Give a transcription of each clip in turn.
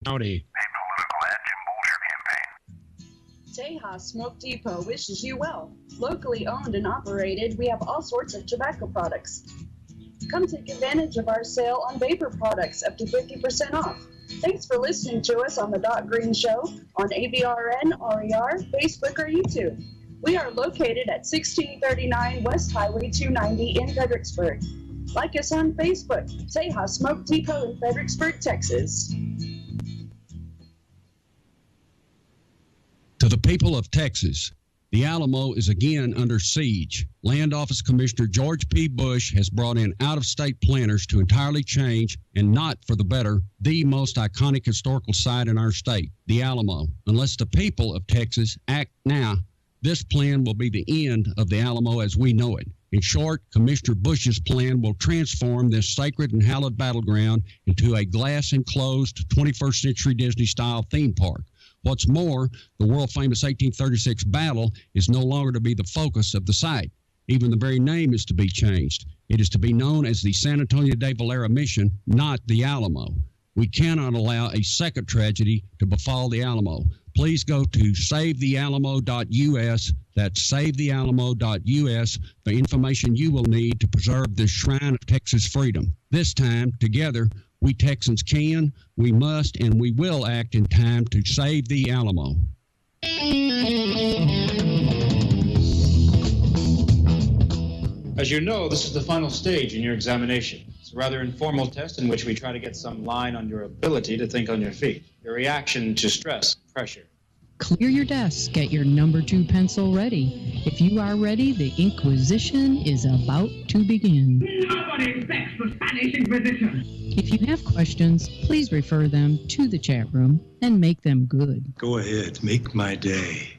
Howdy. Tejas Smoke Depot wishes you well. Locally owned and operated, we have all sorts of tobacco products. Come take advantage of our sale on vapor products up to 50% off. Thanks for listening to us on The Doc Green Show on ABRN, RER, Facebook, or YouTube. We are located at 1639 West Highway 290 in Fredericksburg. Like us on Facebook, Tejas Smoke Depot in Fredericksburg, Texas. To the people of Texas, the Alamo is again under siege. Land Office Commissioner George P. Bush has brought in out-of-state planners to entirely change, and not for the better, the most iconic historical site in our state, the Alamo. Unless the people of Texas act now, this plan will be the end of the Alamo as we know it. In short, Commissioner Bush's plan will transform this sacred and hallowed battleground into a glass-enclosed 21st century Disney-style theme park. What's more, the world-famous 1836 battle is no longer to be the focus of the site. Even the very name is to be changed. It is to be known as the San Antonio de Valera Mission, not the Alamo. We cannot allow a second tragedy to befall the Alamo. Please go to savethealamo.us. That's savethealamo.us for information you will need to preserve this shrine of Texas freedom. This time, together, we Texans can, we must, and we will act in time to save the Alamo. As you know, this is the final stage in your examination. It's a rather informal test in which we try to get some line on your ability to think on your feet, your reaction to stress, pressure. Clear your desk. Get your number 2 pencil ready. If you are ready, the Inquisition is about to begin. Nobody expects the Spanish Inquisition. If you have questions, please refer them to the chat room and make them good. Go ahead, make my day.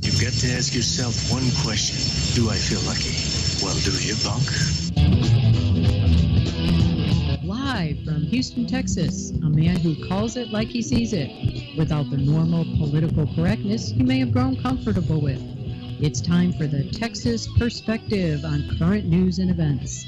You've got to ask yourself one question. Do I feel lucky? Well, do you, punk? Live from Housten, Texas, a man who calls it like he sees it, without the normal political correctness you may have grown comfortable with. It's time for the Texas Perspective on current news and events.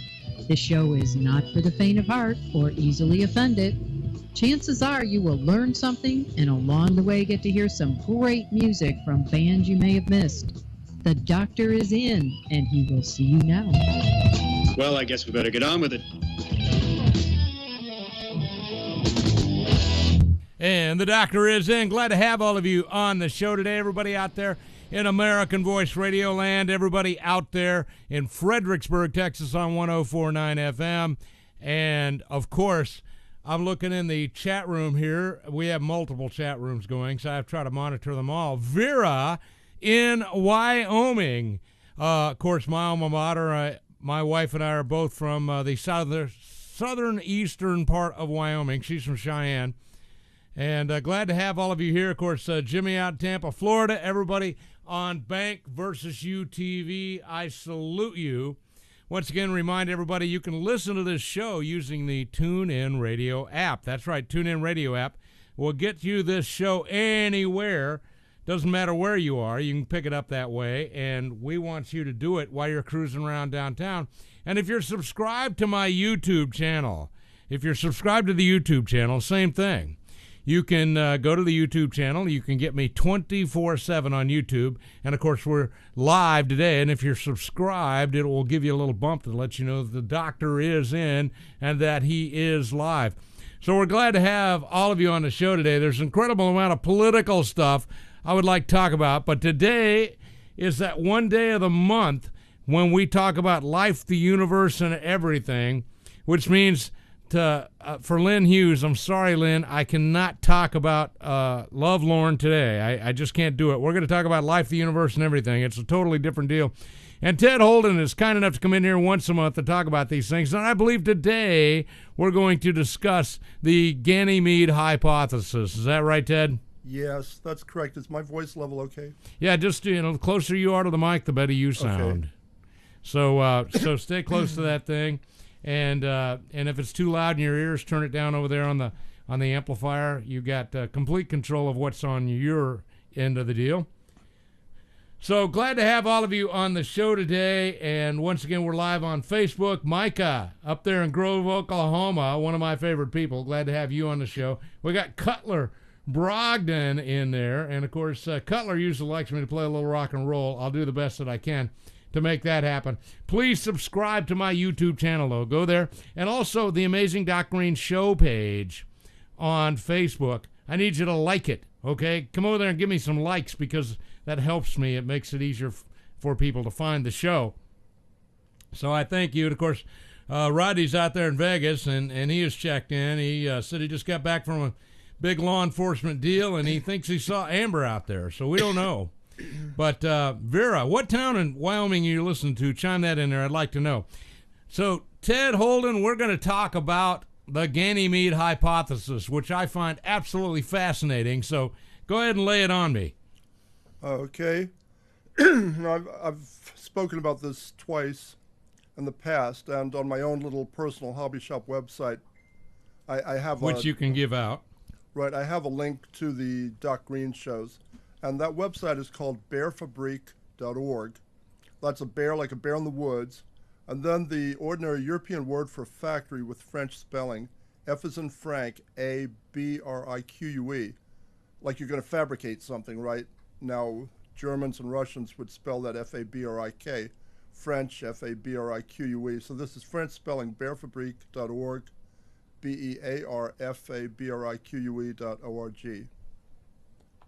This show is not for the faint of heart or easily offended. Chances are you will learn something and along the way get to hear some great music from bands you may have missed. The doctor is in, and he will see you now. Well, I guess we better get on with it. And the doctor is in. Glad to have all of you on the show today. Everybody out there in American Voice Radio Land. Everybody out there in Fredericksburg, Texas on 104.9 FM. And, of course, I'm looking in the chat room here. We have multiple chat rooms going, so I've tried to monitor them all. Vera in Wyoming. Of course, my alma mater, my wife and I are both from the southern eastern part of Wyoming. She's from Cheyenne. And glad to have all of you here. Of course, Jimmy out in Tampa, Florida. Everybody on Bank versus You TV, I salute you. Once again, remind everybody you can listen to this show using the TuneIn Radio app. That's right, TuneIn Radio app will get you this show anywhere. Doesn't matter where you are. You can pick it up that way, and we want you to do it while you're cruising around downtown. And if you're subscribed to my YouTube channel, same thing. You can go to the YouTube channel. You can get me 24/7 on YouTube. And, of course, we're live today. And if you're subscribed, it will give you a little bump to let you know that the doctor is in and that he is live. So we're glad to have all of you on the show today. There's an incredible amount of political stuff I would like to talk about. But today is that one day of the month when we talk about life, the universe, and everything, which means for Lynn Hughes, I'm sorry, Lynn, I cannot talk about Lovelorn today. I just can't do it. We're going to talk about life, the universe, and everything. It's a totally different deal. And Ted Holden is kind enough to come in here once a month to talk about these things. And I believe today we're going to discuss the Ganymede hypothesis. Is that right, Ted? Yes, that's correct. Is my voice level okay? Yeah, just, the closer you are to the mic, the better you sound. Okay. So stay close to that thing. And if it's too loud in your ears, turn it down over there on the amplifier. You got complete control of what's on your end of the deal. So glad to have all of you on the show today. And once again, we're live on Facebook. Micah up there in Grove, Oklahoma, one of my favorite people. Glad to have you on the show. We got Cutler Brogdon in there. And, of course, Cutler usually likes me to play a little rock and roll. I'll do the best that I can to make that happen. Please subscribe to my YouTube channel, though. Go there. And also the Amazing Doc Green show page on Facebook. I need you to like it, okay? Come over there and give me some likes because that helps me. It makes it easier for people to find the show. So I thank you. And, of course, Rodney's out there in Vegas, and he has checked in. He said he just got back from a big law enforcement deal, and he thinks he saw Amber out there. So we don't know. But, Vera, what town in Wyoming are you listening to? Chime that in there. I'd like to know. So, Ted Holden, we're going to talk about the Ganymede hypothesis, which I find absolutely fascinating. So go ahead and lay it on me. Okay. I've spoken about this twice in the past, and on my own little personal hobby shop website, I have which you can give out. Right. I have a link to the Doc Green shows, and that website is called bearfabrique.org. That's a bear, like a bear in the woods. And then the ordinary European word for factory with French spelling, F as in Frank, A-B-R-I-Q-U-E. Like you're going to fabricate something, right? Now, Germans and Russians would spell that F-A-B-R-I-K. French, F-A-B-R-I-Q-U-E. So this is French spelling, bearfabrique.org, B-E-A-R-F-A-B-R-I-Q-U-E.org.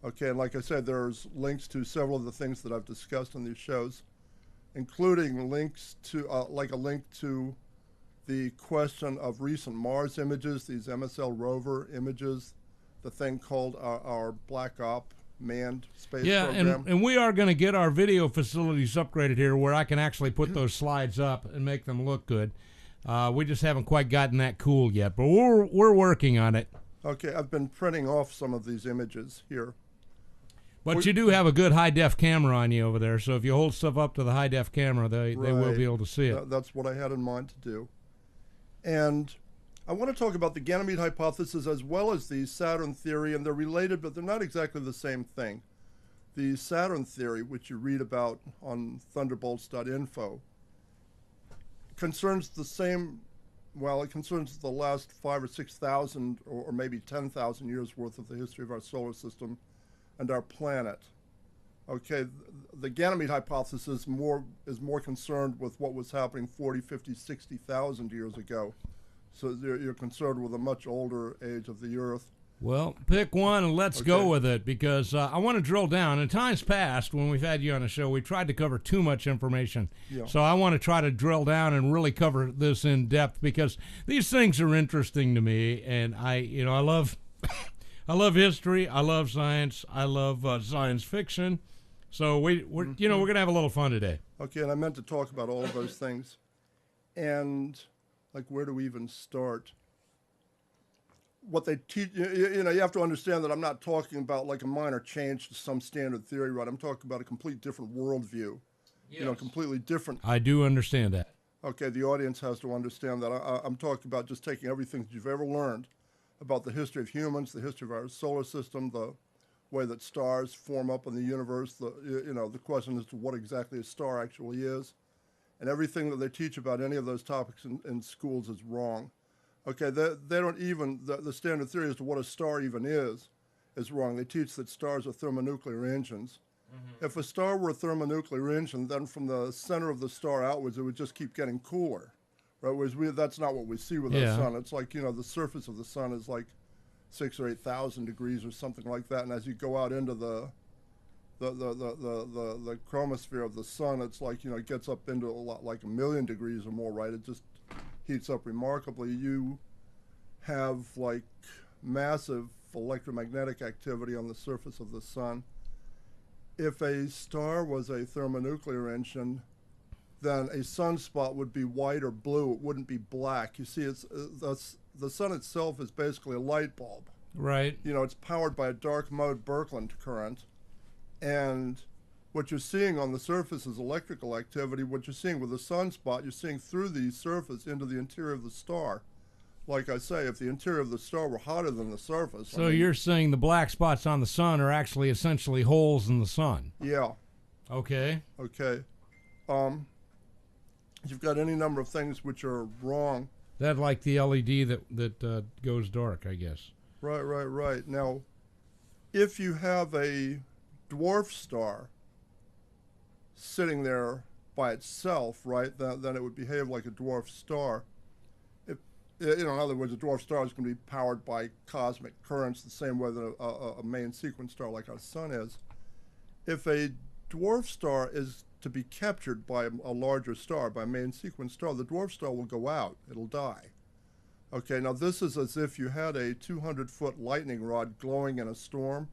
Okay, and like I said, there's links to several of the things that I've discussed in these shows, including links to, like a link to the question of recent Mars images, these MSL rover images, the thing called our Black Op manned space program. Yeah, and we are going to get our video facilities upgraded here where I can actually put those slides up and make them look good. We just haven't quite gotten that cool yet, but we're working on it. Okay, I've been printing off some of these images here. But you do have a good high-def camera on you over there, so if you hold stuff up to the high-def camera, they will be able to see it. That's what I had in mind to do. And I want to talk about the Ganymede hypothesis as well as the Saturn theory, and they're related, but they're not exactly the same thing. The Saturn theory, which you read about on thunderbolts.info, concerns the same, well, it concerns the last 5,000 or 6,000 or maybe 10,000 years worth of the history of our solar system and our planet. Okay, the Ganymede hypothesis is more concerned with what was happening 40, 50, 60,000 years ago. So you're concerned with a much older age of the Earth. Well, pick one and let's go with it, because I want to drill down. In times past, when we've had you on the show, we tried to cover too much information. Yeah. So I want to try to drill down and really cover this in depth, because these things are interesting to me, and I love I love history, I love science, I love science fiction. So we're going to have a little fun today. Okay, and I meant to talk about all of those things. And like, where do we even start? What they teach, you have to understand that I'm not talking about like a minor change to some standard theory, right? I'm talking about a complete different worldview, yes. Completely different. I do understand that. Okay, the audience has to understand that. I'm talking about just taking everything that you've ever learned about the history of humans, the history of our solar system, the way that stars form up in the universe, the question as to what exactly a star actually is, and everything that they teach about any of those topics in schools is wrong. Okay, they don't even, the standard theory as to what a star even is wrong. They teach that stars are thermonuclear engines. Mm-hmm. If a star were a thermonuclear engine, then from the center of the star outwards, it would just keep getting cooler, right? Whereas that's not what we see with our sun. It's like, the surface of the sun is like 6,000 or 8,000 degrees or something like that, and as you go out into the chromosphere of the sun, it's like, it gets up into a lot, like 1,000,000 degrees or more, right? It just heats up remarkably. You have like massive electromagnetic activity on the surface of the sun. If a star was a thermonuclear engine, then a sunspot would be white or blue. It wouldn't be black. You see, the sun itself is basically a light bulb. Right. It's powered by a dark mode Birkeland current. And what you're seeing on the surface is electrical activity. What you're seeing with a sunspot, you're seeing through the surface into the interior of the star. Like I say, if the interior of the star were hotter than the surface. So you're saying the black spots on the sun are actually essentially holes in the sun. Yeah. Okay. Okay. You've got any number of things which are wrong. That like the LED that goes dark, I guess. Right. Now, if you have a dwarf star sitting there by itself, right, then it would behave like a dwarf star. If, in other words, a dwarf star is going to be powered by cosmic currents the same way that a main sequence star like our sun is. If a dwarf star is to be captured by a larger star, by a main sequence star, the dwarf star will go out. It'll die. Okay, now this is as if you had a 200-foot lightning rod glowing in a storm.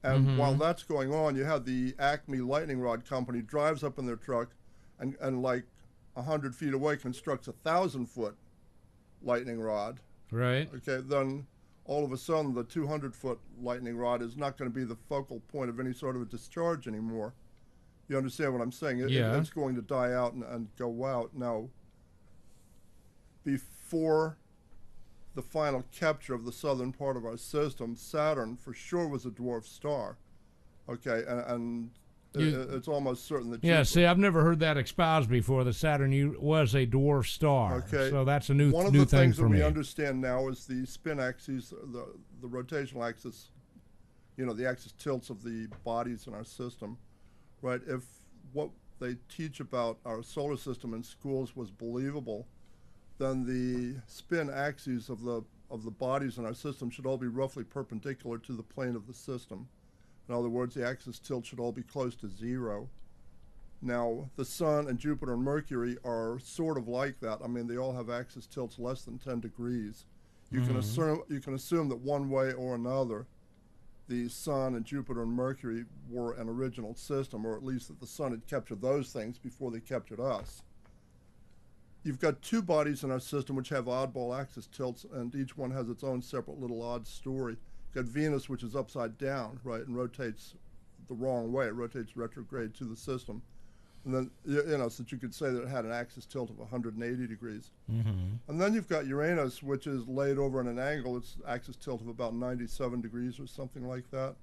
And while that's going on, you have the Acme Lightning Rod Company drives up in their truck and like 100 feet away constructs a 1,000-foot lightning rod. Right. Okay, then all of a sudden the 200-foot lightning rod is not going to be the focal point of any sort of a discharge anymore. You understand what I'm saying? It's going to die out and go out. Now, before the final capture of the southern part of our system, Saturn for sure was a dwarf star. Okay, and it's almost certain that... Yeah, see, I've never heard that espoused before, that Saturn was a dwarf star. Okay. So that's a new thing for me. One of the things that we understand now is the spin axes, the rotational axis, the axis tilts of the bodies in our system. Right, if what they teach about our solar system in schools was believable, then the spin axes of the bodies in our system should all be roughly perpendicular to the plane of the system. In other words, the axis tilt should all be close to 0. Now, the Sun and Jupiter and Mercury are sort of like that. I mean, they all have axis tilts less than 10 degrees. You can assume that one way or another, the Sun and Jupiter and Mercury were an original system, or at least that the Sun had captured those things before they captured us. You've got two bodies in our system which have oddball axis tilts, and each one has its own separate little odd story. You've got Venus, which is upside down, right, and rotates the wrong way. It rotates retrograde to the system. And then, so that you could say that it had an axis tilt of 180 degrees. And then you've got Uranus, which is laid over at an angle. It's axis tilt of about 97 degrees or something like that.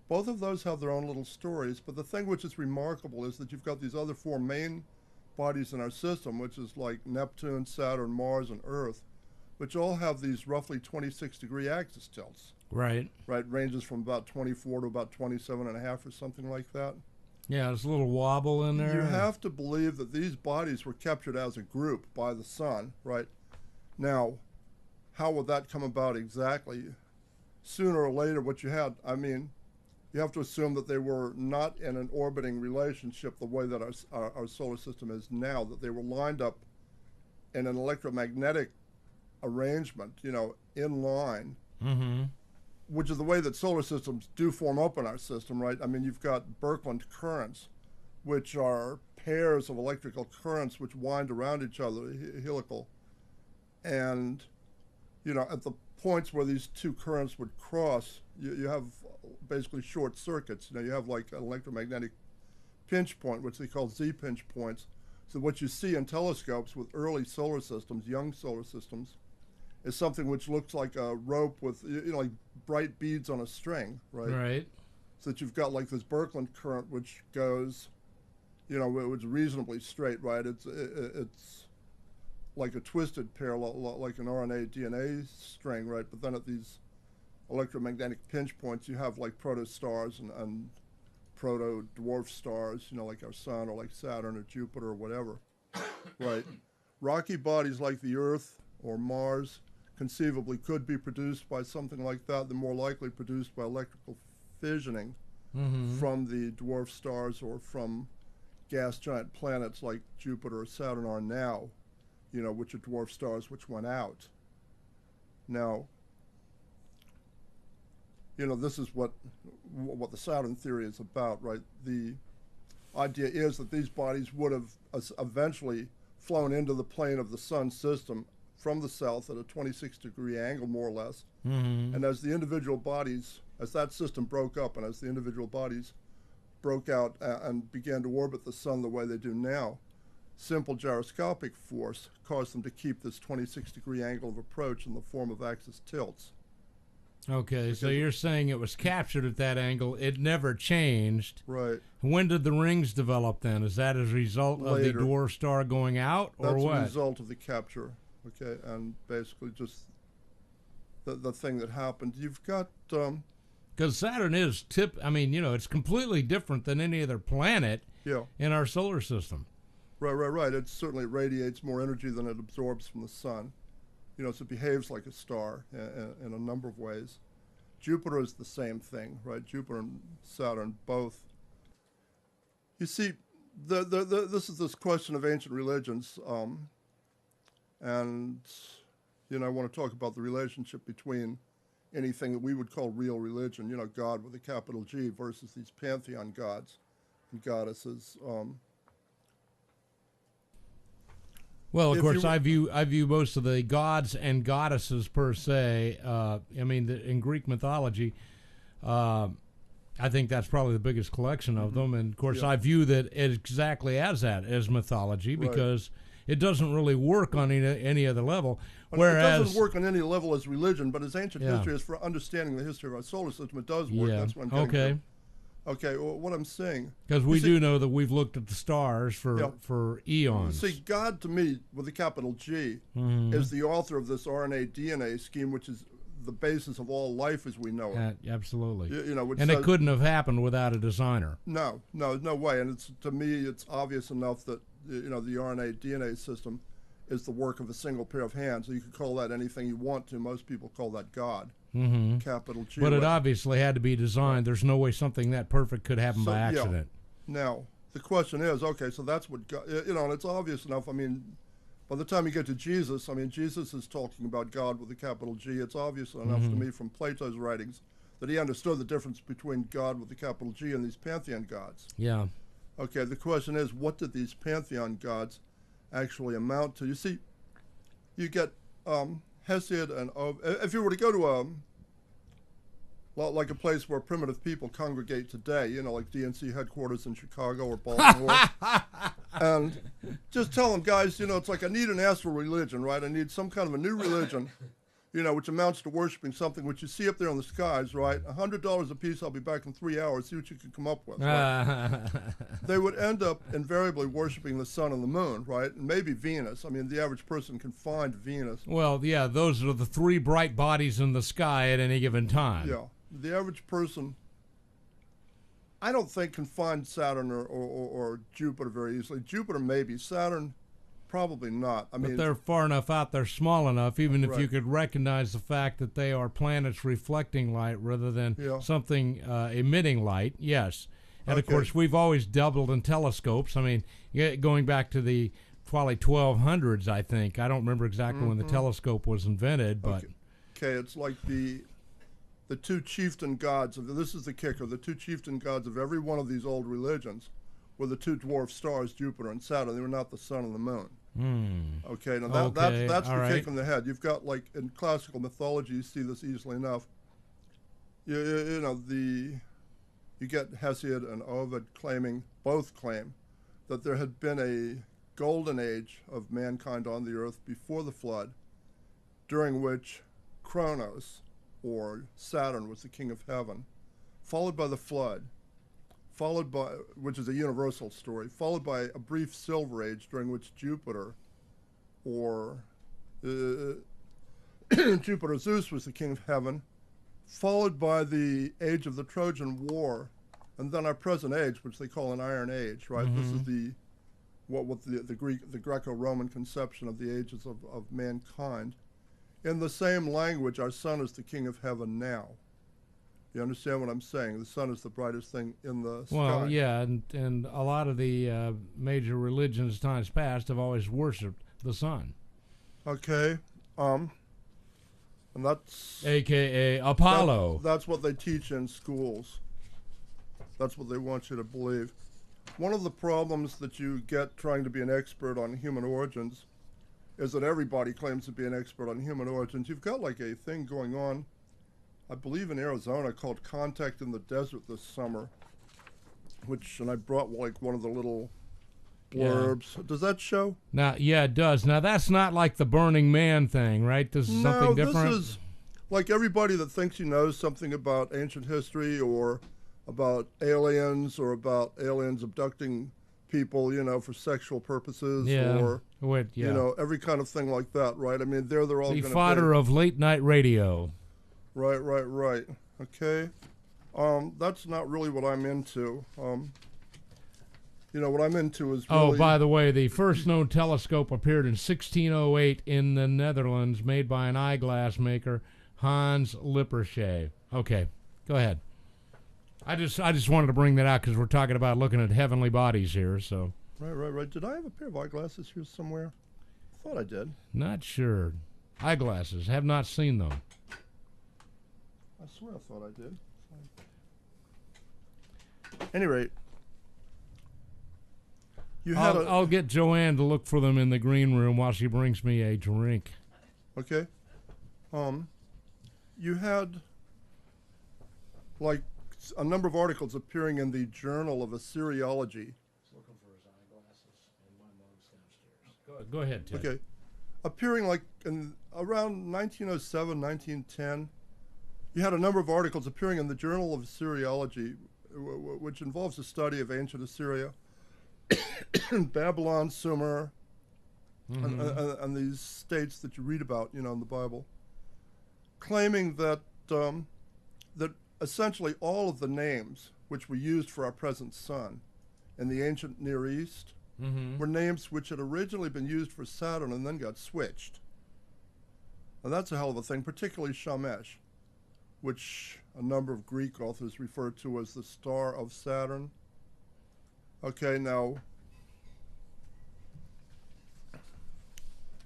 Both of those have their own little stories, but the thing which is remarkable is that you've got these other four main bodies in our system, which is like Neptune, Saturn, Mars, and Earth, which all have these roughly 26-degree axis tilts. Right. Right, ranges from about 24 to about 27.5 or something like that. Yeah, there's a little wobble in there. You have to believe that these bodies were captured as a group by the Sun, right? Now, how would that come about exactly? Sooner or later, what you had, you have to assume that they were not in an orbiting relationship the way that our solar system is now, that they were lined up in an electromagnetic arrangement, in line. Which is the way that solar systems do form up in our system, right? I mean, you've got Birkeland currents, which are pairs of electrical currents which wind around each other, helical. And, at the points where these two currents would cross, you have basically short circuits. You have like an electromagnetic pinch point, which they call Z-pinch points. So what you see in telescopes with early solar systems, young solar systems, is something which looks like a rope with, like bright beads on a string, right? Right. So that you've got like this Birkeland current which goes, it's reasonably straight, right? It's like a twisted pair, like an RNA DNA string, right? But then at these electromagnetic pinch points, you have like protostars and proto-dwarf stars, like our Sun or like Saturn or Jupiter or whatever, right? Rocky bodies like the Earth or Mars conceivably could be produced by something like that. They're more likely produced by electrical fissioning from the dwarf stars or from gas giant planets like Jupiter or Saturn are now, which are dwarf stars which went out. Now, this is what the Saturn theory is about, right? The idea is that these bodies would have eventually flown into the plane of the Sun system from the south at a 26-degree angle, more or less. And as the individual bodies, as that system broke up and as the individual bodies broke out and began to orbit the Sun the way they do now, simple gyroscopic force caused them to keep this 26-degree angle of approach in the form of axis tilts. Okay, so you're saying it was captured at that angle. It never changed. Right. When did the rings develop then? Is that as a result of the dwarf star going out, or That's what? a result of the capture, okay, and basically just the thing that happened. You've got... Because Saturn is it's completely different than any other planet in our solar system. Right. It certainly radiates more energy than it absorbs from the sun. So it behaves like a star in a number of ways. Jupiter is the same thing, right? Jupiter and Saturn both. You see, this is this question of ancient religions, and I want to talk about the relationship between anything that we would call real religion, God with a capital G, versus these pantheon gods and goddesses. Well, of course, I view most of the gods and goddesses per se. In Greek mythology, I think that's probably the biggest collection of them. And of course, I view that exactly as that, as mythology, because it doesn't really work on any other level. Whereas it doesn't work on any level as religion, but as ancient history is for understanding the history of our solar system. It does work. That's what I'm getting to. Okay, well, what I'm saying... Because we do know that we've looked at the stars for eons. See, God, to me, with a capital G, is the author of this RNA DNA scheme, which is the basis of all life as we know it. Absolutely. And it couldn't have happened without a designer. No way. And to me, it's obvious enough that, the RNA DNA system is the work of a single pair of hands. So you could call that anything you want to. Most people call that God. Capital G. But it obviously had to be designed. There's no way something that perfect could happen by accident. Now, the question is, okay, so that's what God, and it's obvious enough. I mean, by the time you get to Jesus, Jesus is talking about God with a capital G. It's obvious enough to me from Plato's writings that he understood the difference between God with a capital G and these pantheon gods. Yeah. Okay, the question is, what did these pantheon gods actually amount to? You see, you get Hesiod and if you were to go to like a place where primitive people congregate today, like DNC headquarters in Chicago or Baltimore, and just tell them, guys, it's like I need an astral religion, right? I need some kind of a new religion, which amounts to worshiping something which you see up there in the skies, right? $100 a piece, I'll be back in 3 hours, see what you can come up with, right? They would end up invariably worshiping the sun and the moon, right? And maybe Venus. The average person can find Venus. Well, yeah, those are the three bright bodies in the sky at any given time. Yeah. The average person, I don't think, can find Saturn or Jupiter very easily. Jupiter maybe, Saturn probably not. But they're far enough out, they're small enough, even if you could recognize the fact that they are planets reflecting light rather than something emitting light, yes. And of course, we've always doubled in telescopes. Going back to the probably 1200s, I think. I don't remember exactly when the telescope was invented, but... Okay, it's like the two chieftain gods this is the kicker. The two chieftain gods of every one of these old religions were the two dwarf stars, Jupiter and Saturn. They were not the sun and the moon. Okay, now that's the kick in the head. You've got, like, in classical mythology, you see this easily enough. You get Hesiod and Ovid both claim that there had been a golden age of mankind on the earth before the flood, during which Kronos, or Saturn, was the king of heaven, followed by the flood, which is a universal story, followed by a brief silver age during which Jupiter, or Jupiter Zeus, was the king of heaven, followed by the age of the Trojan War, and then our present age, which they call an Iron Age, right? This is the Greco-Roman conception of the ages of mankind. In the same language, our sun is the king of heaven now. You understand what I'm saying? The sun is the brightest thing in the sky. Well, yeah, and a lot of the major religions times past have always worshipped the sun. Okay. And that's... AKA Apollo. That's what they teach in schools. That's what they want you to believe. One of the problems that you get trying to be an expert on human origins is that everybody claims to be an expert on human origins. You've got like a thing going on, I believe in Arizona, called Contact in the Desert this summer, and I brought like one of the little blurbs. Does that show? Now, yeah, it does. Now, that's not like the Burning Man thing, right? This is something different? like everybody that thinks he knows something about ancient history or about aliens or about aliens abducting people, you know, for sexual purposes or, you know, every kind of thing like that, right? I mean, they're all going to be. The fodder of late night radio. Right. Okay. That's not really what I'm into. You know, what I'm into is really... Oh, by the way, the first known telescope appeared in 1608 in the Netherlands, made by an eyeglass maker, Hans Lippershey. Okay, go ahead. I just wanted to bring that out because we're talking about looking at heavenly bodies here, so... Right. Did I have a pair of eyeglasses here somewhere? I thought I did. Not sure. Eyeglasses. Have not seen them. I swear I thought I did. At any rate, I'll get Joanne to look for them in the green room while she brings me a drink. Okay. You had like a number of articles appearing in the Journal of Assyriology. Looking for his eyeglasses and my mug's downstairs. Go ahead, Ted. Okay. Appearing like in around 1907, 1910, you had a number of articles appearing in the Journal of Assyriology, which involves the study of ancient Assyria, Babylon, Sumer, and these states that you read about, you know, in the Bible, claiming that that essentially all of the names which were used for our present sun in the ancient Near East were names which had originally been used for Saturn and then got switched. And that's a hell of a thing, particularly Shamash, which a number of Greek authors refer to as the star of Saturn. Okay, now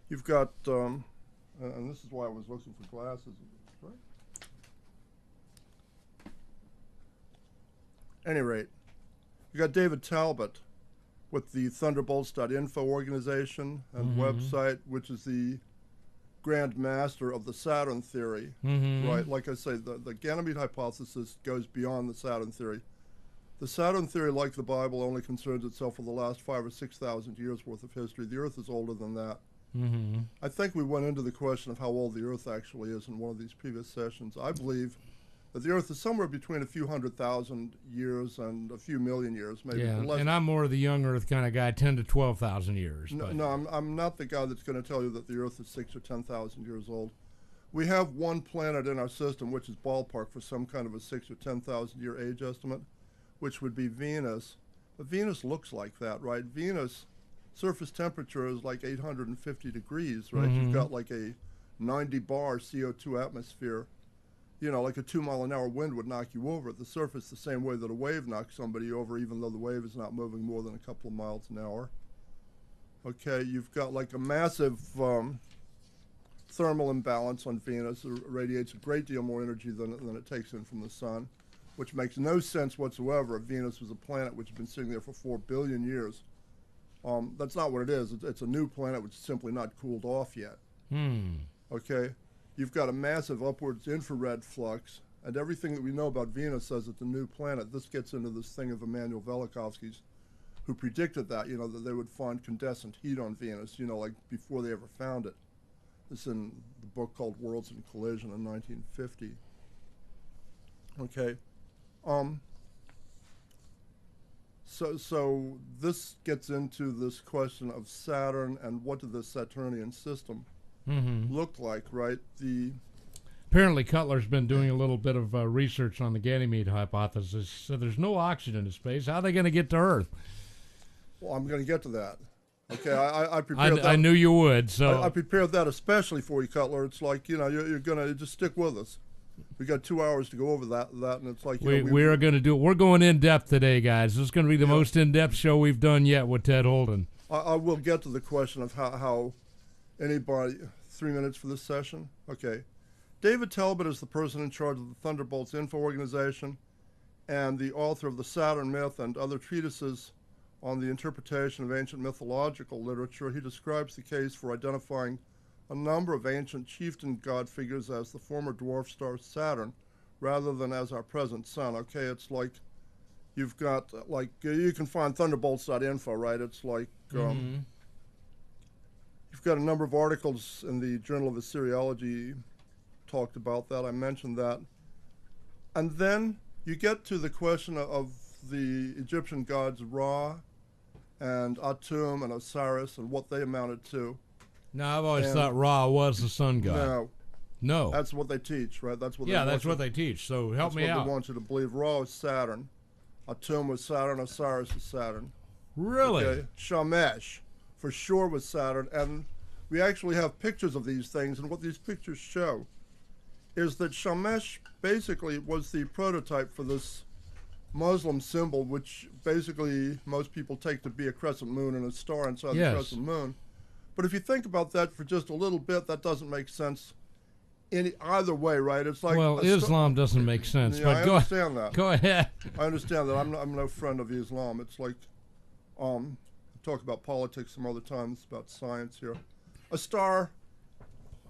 you've got, and this is why I was looking for glasses, right? At any rate, you got David Talbot with the Thunderbolts.info organization and website, which is the grand master of the Saturn theory, right? Like I say, the Ganymede hypothesis goes beyond the Saturn theory. The Saturn theory, like the Bible, only concerns itself with the last 5,000 or 6,000 years worth of history. The Earth is older than that. I think we went into the question of how old the Earth actually is in one of these previous sessions. I believe that the Earth is somewhere between a few 100,000 years and a few million years, maybe. Yeah, and I'm more of the young Earth kind of guy, 10 to 12,000 years. No, I'm not the guy that's going to tell you that the Earth is 6,000 or 10,000 years old. We have one planet in our system which is ballpark for some kind of a 6,000 or 10,000 year age estimate, which would be Venus. But Venus looks like that, right? Venus surface temperature is like 850 degrees, right? You've got like a 90 bar CO2 atmosphere. You know, like a 2-mile-an-hour wind would knock you over at the surface the same way that a wave knocks somebody over, even though the wave is not moving more than a couple of miles an hour. Okay, you've got like a massive thermal imbalance on Venus. It radiates a great deal more energy than it takes in from the sun, which makes no sense whatsoever if Venus was a planet which has been sitting there for 4 billion years. That's not what it is. It's a new planet which is simply not cooled off yet. Okay? You've got a massive upwards infrared flux, and everything that we know about Venus says it's a new planet. This gets into this thing of Immanuel Velikovsky's, who predicted that, you know, that they would find condensant heat on Venus, you know, like before they ever found it. It's in the book called Worlds in Collision in 1950. Okay. So this gets into this question of Saturn and what did the Saturnian system look like, right? Apparently Cutler's been doing a little bit of research on the Ganymede hypothesis. So there's no oxygen in space. How are they going to get to Earth? Well, I'm going to get to that. Okay, I prepared that. I knew you would. So I prepared that especially for you, Cutler. It's like, you know, you're going to just stick with us. We got 2 hours to go over that, and it's like, you know, we're going to do it. We're going in depth today, guys. This is going to be the most in-depth show we've done yet with Ted Holden. I will get to the question of how anybody. 3 minutes for this session? Okay. David Talbot is the person in charge of the Thunderbolts Info organization and the author of the Saturn myth and other treatises on the interpretation of ancient mythological literature. He describes the case for identifying a number of ancient chieftain god figures as the former dwarf star Saturn rather than as our present sun. Okay, it's like you've got, like, you can find thunderbolts.info, right? It's like, you've got a number of articles in the Journal of Assyriology talked about that. I mentioned that. And then you get to the question of the Egyptian gods Ra and Atum and Osiris and what they amounted to. Now, I've always thought Ra was the sun god. No. That's what they teach, right? That's what that's what they teach. So help me out. That's what they want you to believe. Ra is Saturn. Atum was Saturn. Osiris is Saturn. Really? Okay. Shamash for sure was Saturn. And we actually have pictures of these things. And what these pictures show is that Shamash basically was the prototype for this Muslim symbol, which basically most people take to be a crescent moon and a star inside the crescent moon. But if you think about that for just a little bit, that doesn't make sense in either way, right? It's like Islam doesn't make sense. Yeah, but I understand that. Go ahead. I understand that. I'm no friend of Islam. It's like talk about politics some other times, about science here. A star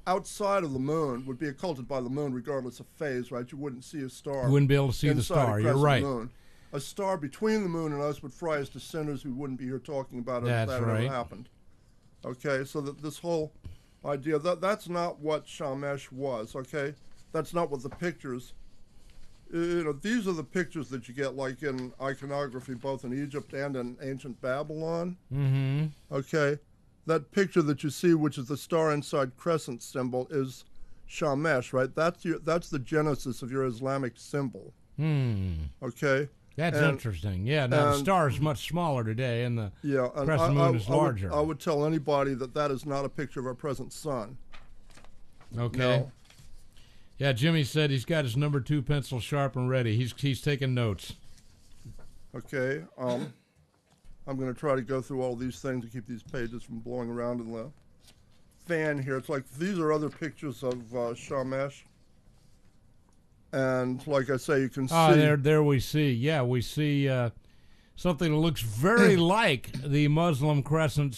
outside of the moon would be occulted by the moon regardless of phase, right? You wouldn't see a star. You wouldn't be able to see the star. You're right. Moon. A star between the moon and us would fry us to cinders. We wouldn't be here talking about it if that ever happened. Okay, so that this whole idea, that's not what Shamash was, okay? That's not what the pictures, these are the pictures that you get like in iconography, both in Egypt and in ancient Babylon. Mm-hmm. Okay, that picture that you see, which is the star inside crescent symbol, is Shamash, right? That's the genesis of your Islamic symbol. Okay? That's interesting. Yeah, now the star is much smaller today, and the crescent moon is larger. I would tell anybody that is not a picture of our present sun. Okay. No. Yeah, Jimmy said he's got his number 2 pencil sharp and ready. He's taking notes. Okay. I'm going to try to go through all these things to keep these pages from blowing around in the fan here. It's like these are other pictures of Shamash. And like I say, you can see. There we see. Yeah, we see something that looks very like the Muslim crescent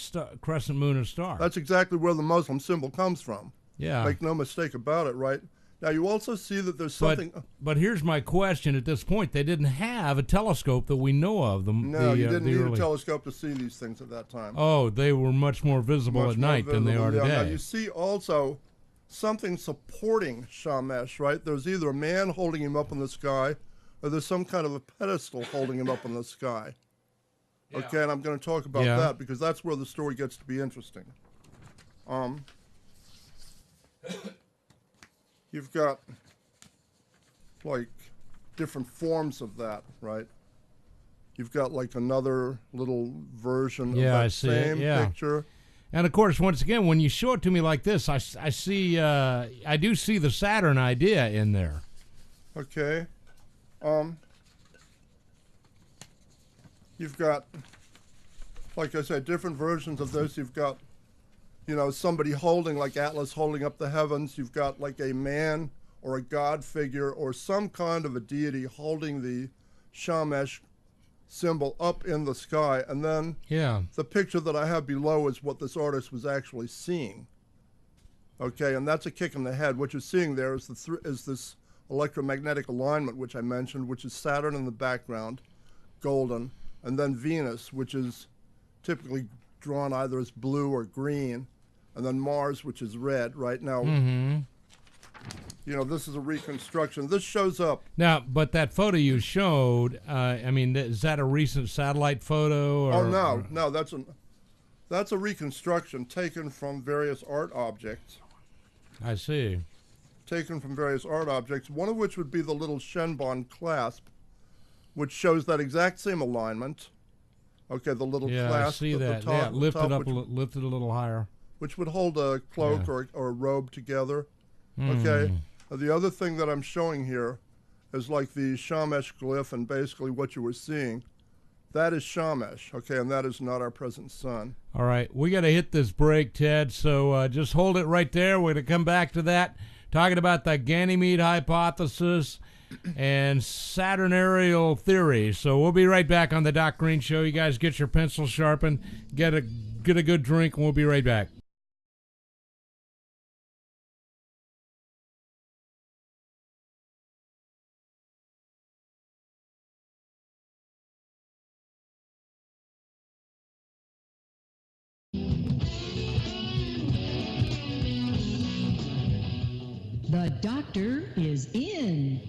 moon and star. That's exactly where the Muslim symbol comes from. Yeah. Make no mistake about it, right? Now, you also see that there's something. But here's my question at this point. They didn't have a telescope that we know of. No, you didn't need a telescope to see these things at that time. Oh, they were much more visible at night than they are today. Now, you see also something supporting Shamash, right? There's either a man holding him up in the sky, or there's some kind of a pedestal holding him up in the sky. Yeah. Okay, and I'm going to talk about that because that's where the story gets to be interesting. You've got like different forms of that, right? You've got like another little version of that same picture. And of course, once again, when you show it to me like this, I do see the Saturn idea in there. Okay. You've got, like I said, different versions of this. You've got, somebody holding, like Atlas holding up the heavens. You've got like a man or a god figure or some kind of a deity holding the Shamash symbol up in the sky, and then the picture that I have below is what this artist was actually seeing. Okay, and that's a kick in the head. What you're seeing there is this electromagnetic alignment, which I mentioned, which is Saturn in the background, golden, and then Venus, which is typically drawn either as blue or green, and then Mars, which is red. Right now, this is a reconstruction. This shows up. Now, but that photo you showed, is that a recent satellite photo? Or, no, that's a reconstruction taken from various art objects. I see. Taken from various art objects, one of which would be the little Shenbon clasp, which shows that exact same alignment. Okay, the little clasp. I see that. The top, lift it a little higher. Which would hold a cloak or a robe together. Okay. The other thing that I'm showing here is like the Shamash glyph, and basically what you were seeing. That is Shamash, okay, and that is not our present sun. All right, we got to hit this break, Ted, so just hold it right there. We're going to come back to that, talking about the Ganymede hypothesis and Saturnarial theory. So we'll be right back on the Doc Green Show. You guys get your pencil sharpened, get a good drink, and we'll be right back. The The doctor is in.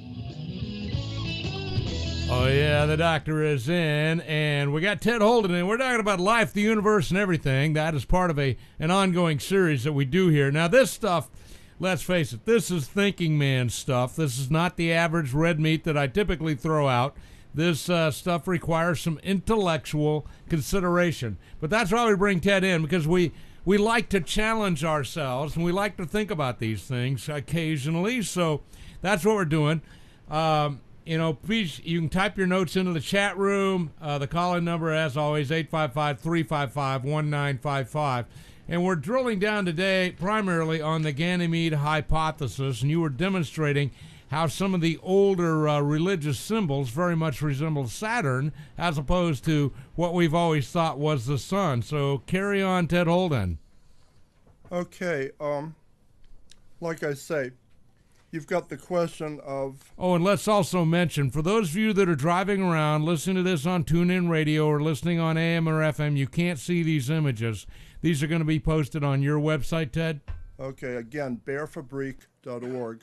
Oh, yeah, the doctor is in, and we got Ted Holden in. We're talking about life, the universe, and everything. That is part of an ongoing series that we do here. Now, this stuff, let's face it, this is thinking man stuff. This is not the average red meat that I typically throw out. This stuff requires some intellectual consideration. But that's why we bring Ted in, because we like to challenge ourselves, and we like to think about these things occasionally. So that's what we're doing. Please, you can type your notes into the chat room. The call-in number, as always, 855-355-1955. And we're drilling down today primarily on the Ganymede hypothesis, and you were demonstrating how some of the older religious symbols very much resemble Saturn as opposed to what we've always thought was the sun. So carry on, Ted Holden. Okay, like I say, you've got the question of... Oh, and let's also mention, for those of you that are driving around, listening to this on TuneIn Radio or listening on AM or FM, you can't see these images. These are going to be posted on your website, Ted? Okay, again, bearfabrique.org.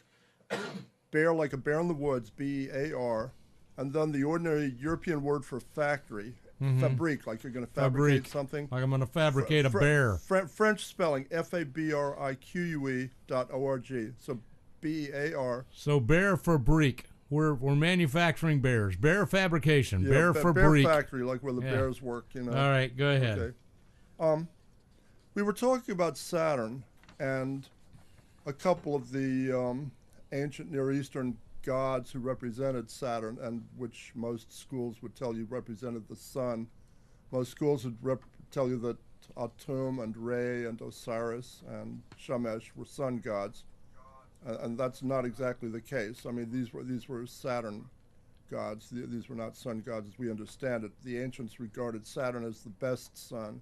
Bear like a bear in the woods, B-E-A-R. And then the ordinary European word for factory, fabrique, like you're going to fabricate something. Like I'm going to fabricate a bear. French spelling, Fabrique.org. So B-E-A-R. So Bear Fabrique. We're manufacturing bears. Bear fabrication. Yeah, Bear Fabrique. Bear factory, like where the bears work, you know. All right, go ahead. Okay. We were talking about Saturn and a couple of the ancient Near Eastern gods who represented Saturn, and which most schools would tell you represented the sun. Most schools would tell you that Atum and Re and Osiris and Shamash were sun gods. And that's not exactly the case. I mean, these were Saturn gods. These were not sun gods as we understand it. The ancients regarded Saturn as the best sun,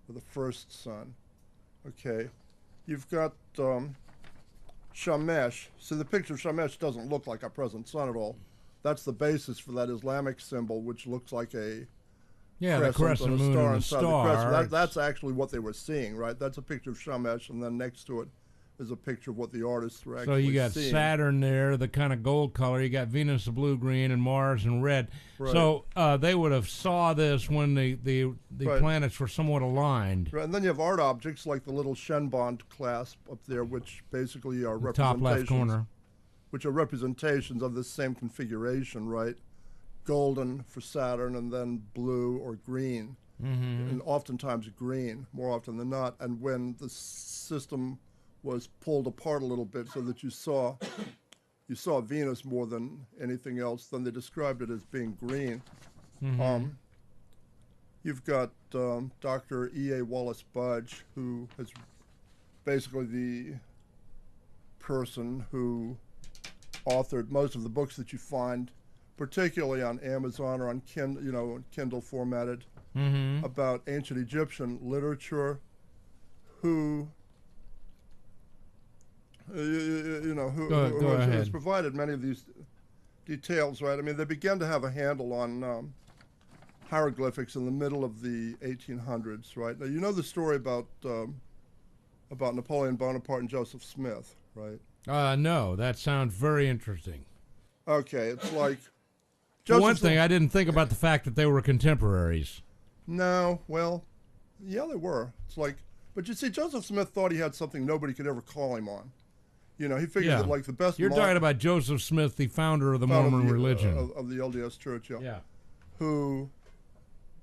or the first sun. Okay, you've got Shamash. So the picture of Shamash doesn't look like our present sun at all. That's the basis for that Islamic symbol, which looks like a the crescent moon and a star. That's actually what they were seeing, right? That's a picture of Shamash, and then next to it is a picture of what the artists were actually seeing. So you got Saturn there, the kind of gold color. You got Venus, the blue-green, and Mars in red. Right. So they would have saw this when the planets were somewhat aligned. Right, and then you have art objects like the little Shenbond clasp up there, which basically are top left corner, which are representations of this same configuration, right? Golden for Saturn, and then blue or green, and oftentimes green, more often than not. And when the system was pulled apart a little bit so that you saw Venus more than anything else, then they described it as being green. You've got Dr. E.A. Wallace Budge, who is basically the person who authored most of the books that you find, particularly on Amazon or on Kindle formatted, about ancient Egyptian literature, who has provided many of these details, right? I mean, they began to have a handle on hieroglyphics in the middle of the 1800s, right? Now, you know the story about Napoleon Bonaparte and Joseph Smith, right? No, that sounds very interesting. Okay, it's like... For one thing, I didn't think about the fact that they were contemporaries. No, well, yeah, they were. It's like... But you see, Joseph Smith thought he had something nobody could ever call him on. You know, he figured that like the best... You're talking about Joseph Smith, the founder of the Mormon religion. Of the LDS Church, yeah. Who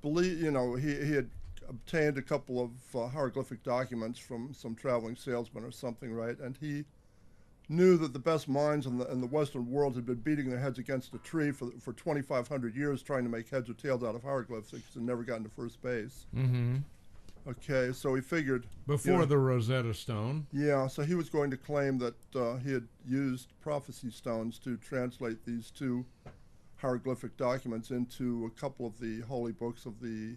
believed, he had obtained a couple of hieroglyphic documents from some traveling salesman or something, right? And he knew that the best minds in the Western world had been beating their heads against a tree for 2,500 years trying to make heads or tails out of hieroglyphics and never gotten to first base. Okay, so he figured... Before the Rosetta Stone. Yeah, so he was going to claim that he had used prophecy stones to translate these two hieroglyphic documents into a couple of the holy books of the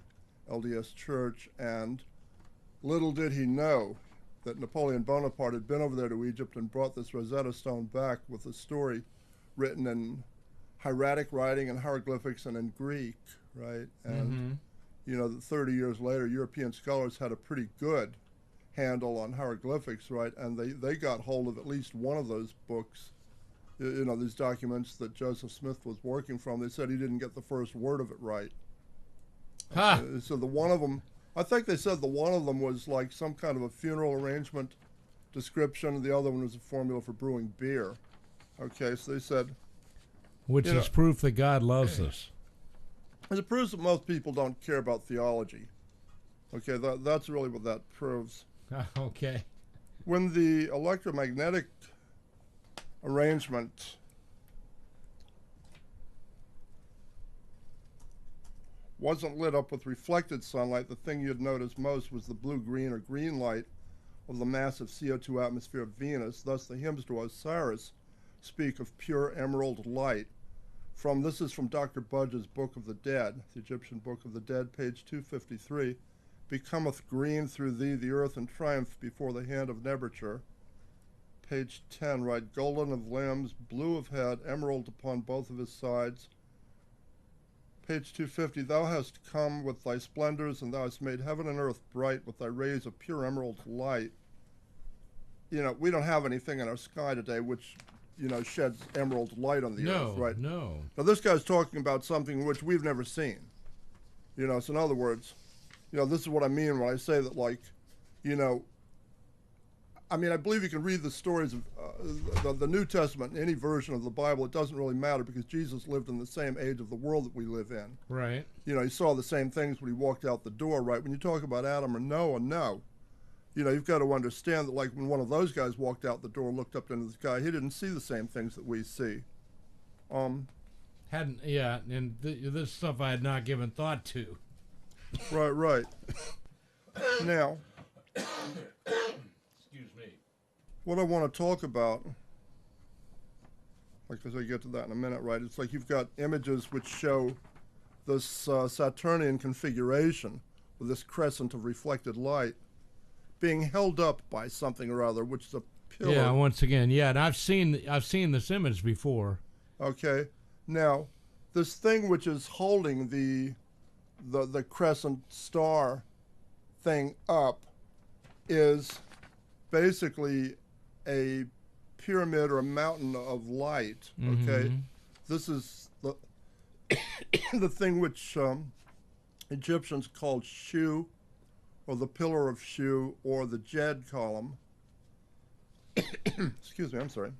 LDS Church, and little did he know that Napoleon Bonaparte had been over there to Egypt and brought this Rosetta Stone back with a story written in hieratic writing and hieroglyphics and in Greek, right? And... 30 years later, European scholars had a pretty good handle on hieroglyphics, right? And they got hold of at least one of those books, you know, these documents that Joseph Smith was working from. They said he didn't get the first word of it right. Huh. So the one of them, I think they said the one of them was like some kind of a funeral arrangement description, and the other one was a formula for brewing beer. Okay, so they said... Which is proof that God loves us. It proves that most people don't care about theology. Okay, that's really what that proves. Okay. When the electromagnetic arrangement wasn't lit up with reflected sunlight, the thing you'd notice most was the blue-green or green light of the massive CO2 atmosphere of Venus. Thus, the hymns to Osiris speak of pure emerald light. This is from Dr. Budge's Book of the Dead, the Egyptian Book of the Dead, page 253. Becometh green through thee the earth in triumph before the hand of Nebuchadnezzar. Page 10, right, golden of limbs, blue of head, emerald upon both of his sides. Page 250, thou hast come with thy splendors, and thou hast made heaven and earth bright with thy rays of pure emerald light. You know, we don't have anything in our sky today which, you know, sheds emerald light on the earth, right? No. Now, this guy's talking about something which we've never seen. You know, so in other words, you know, this is what I mean when I say that, like, you know, I mean, I believe you can read the stories of the New Testament in any version of the Bible. It doesn't really matter because Jesus lived in the same age of the world that we live in. Right. You know, he saw the same things when he walked out the door, right? When you talk about Adam or Noah, no. You know, you've got to understand that, like, when one of those guys walked out the door and looked up into the sky, he didn't see the same things that we see. This stuff I had not given thought to. Right. Now, excuse me. What I want to talk about, like as I get to that in a minute, right? It's like you've got images which show this Saturnian configuration with this crescent of reflected light being held up by something or other, which is a pillar. Yeah, once again, and I've seen this image before. Okay, now this thing which is holding the crescent star thing up is basically a pyramid or a mountain of light. Okay, this is the the thing which Egyptians called Shu, or the pillar of Shu, or the Jed column. Excuse me, I'm sorry.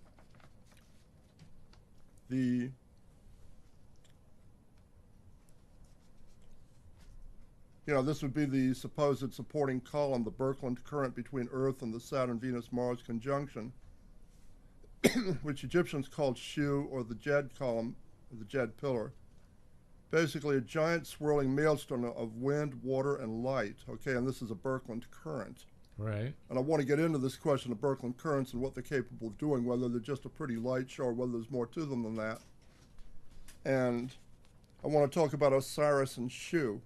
This would be the supposed supporting column, the Birkeland current between Earth and the Saturn-Venus-Mars conjunction, which Egyptians called Shu, or the Jed column, or the Jed pillar. Basically a giant swirling maelstrom of wind, water, and light. Okay, and this is a Birkeland current. Right. And I want to get into this question of Birkeland currents and what they're capable of doing, whether they're just a pretty light show or whether there's more to them than that. And I want to talk about Osiris and Shu,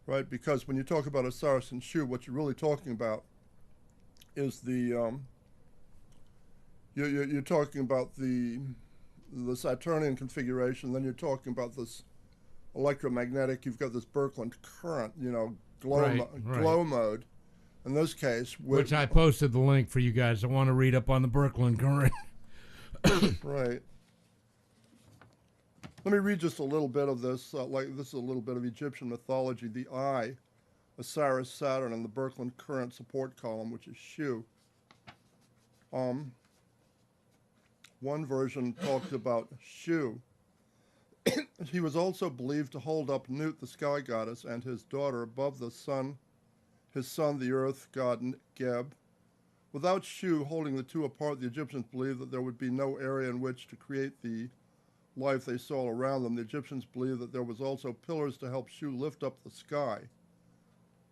right? Because when you talk about Osiris and Shu, what you're really talking about is the you're talking about the Saturnian configuration. Then you're talking about this electromagnetic. You've got this Birkeland current, glow mode. In this case, which I posted the link for you guys that want to read up on the Birkeland current. Right. Let me read just a little bit of this. This is a little bit of Egyptian mythology. The eye, Osiris, Saturn, and the Birkeland current support column, which is Shu. One version talks about Shu. He was also believed to hold up Nut, the sky goddess, and his daughter above the sun, his son, the earth god Geb. Without Shu holding the two apart, the Egyptians believed that there would be no area in which to create the life they saw around them. The Egyptians believed that there was also pillars to help Shu lift up the sky.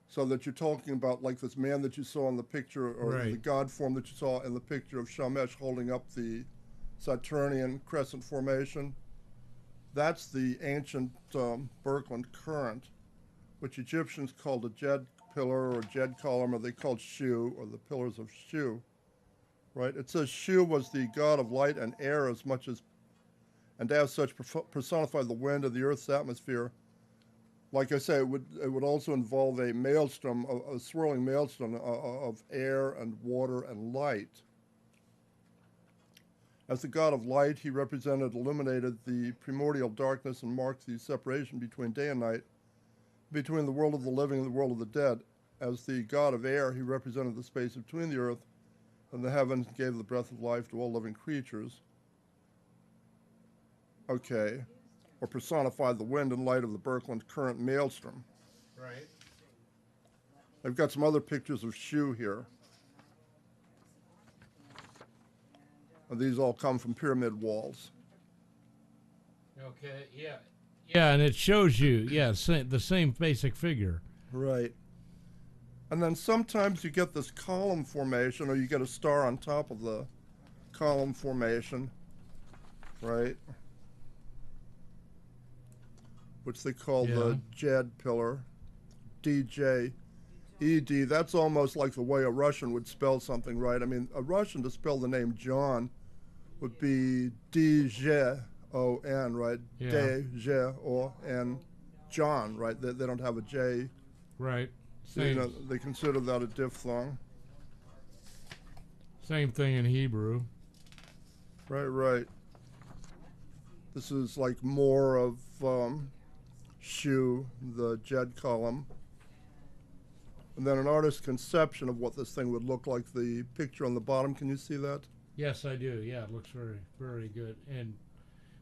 So that you're talking about like this man that you saw in the picture, or the god form that you saw in the picture of Shamash holding up the Saturnian crescent formation. That's the ancient Birkeland current, which Egyptians called a Jed pillar or Jed column, or they called Shu, or the pillars of Shu. Right? It says Shu was the god of light and air and as such personified the wind of the earth's atmosphere, Like I say, it would also involve a maelstrom, a swirling maelstrom of air and water and light. As the god of light, he illuminated the primordial darkness and marked the separation between day and night, between the world of the living and the world of the dead. As the god of air, he represented the space between the earth and the heavens and gave the breath of life to all living creatures. Okay. Or personified the wind and light of the Birkeland current maelstrom. Right. I've got some other pictures of Shu here. And these all come from pyramid walls. Okay, yeah. Yeah, and it shows you, the same basic figure. Right. And then sometimes you get this column formation, or you get a star on top of the column formation, right? Which they call the Jed pillar, D-J-E-D. That's almost like the way a Russian would spell something, right? I mean, a Russian to spell the name John would be D-J-O-N, right? Yeah. D-J-O-N, John, right? They don't have a J. Right. You know, they consider that a diphthong. Same thing in Hebrew. Right. This is like more of Shu, the Jed column. And then an artist's conception of what this thing would look like. The picture on the bottom, can you see that? Yes, I do. Yeah, it looks very, very good. And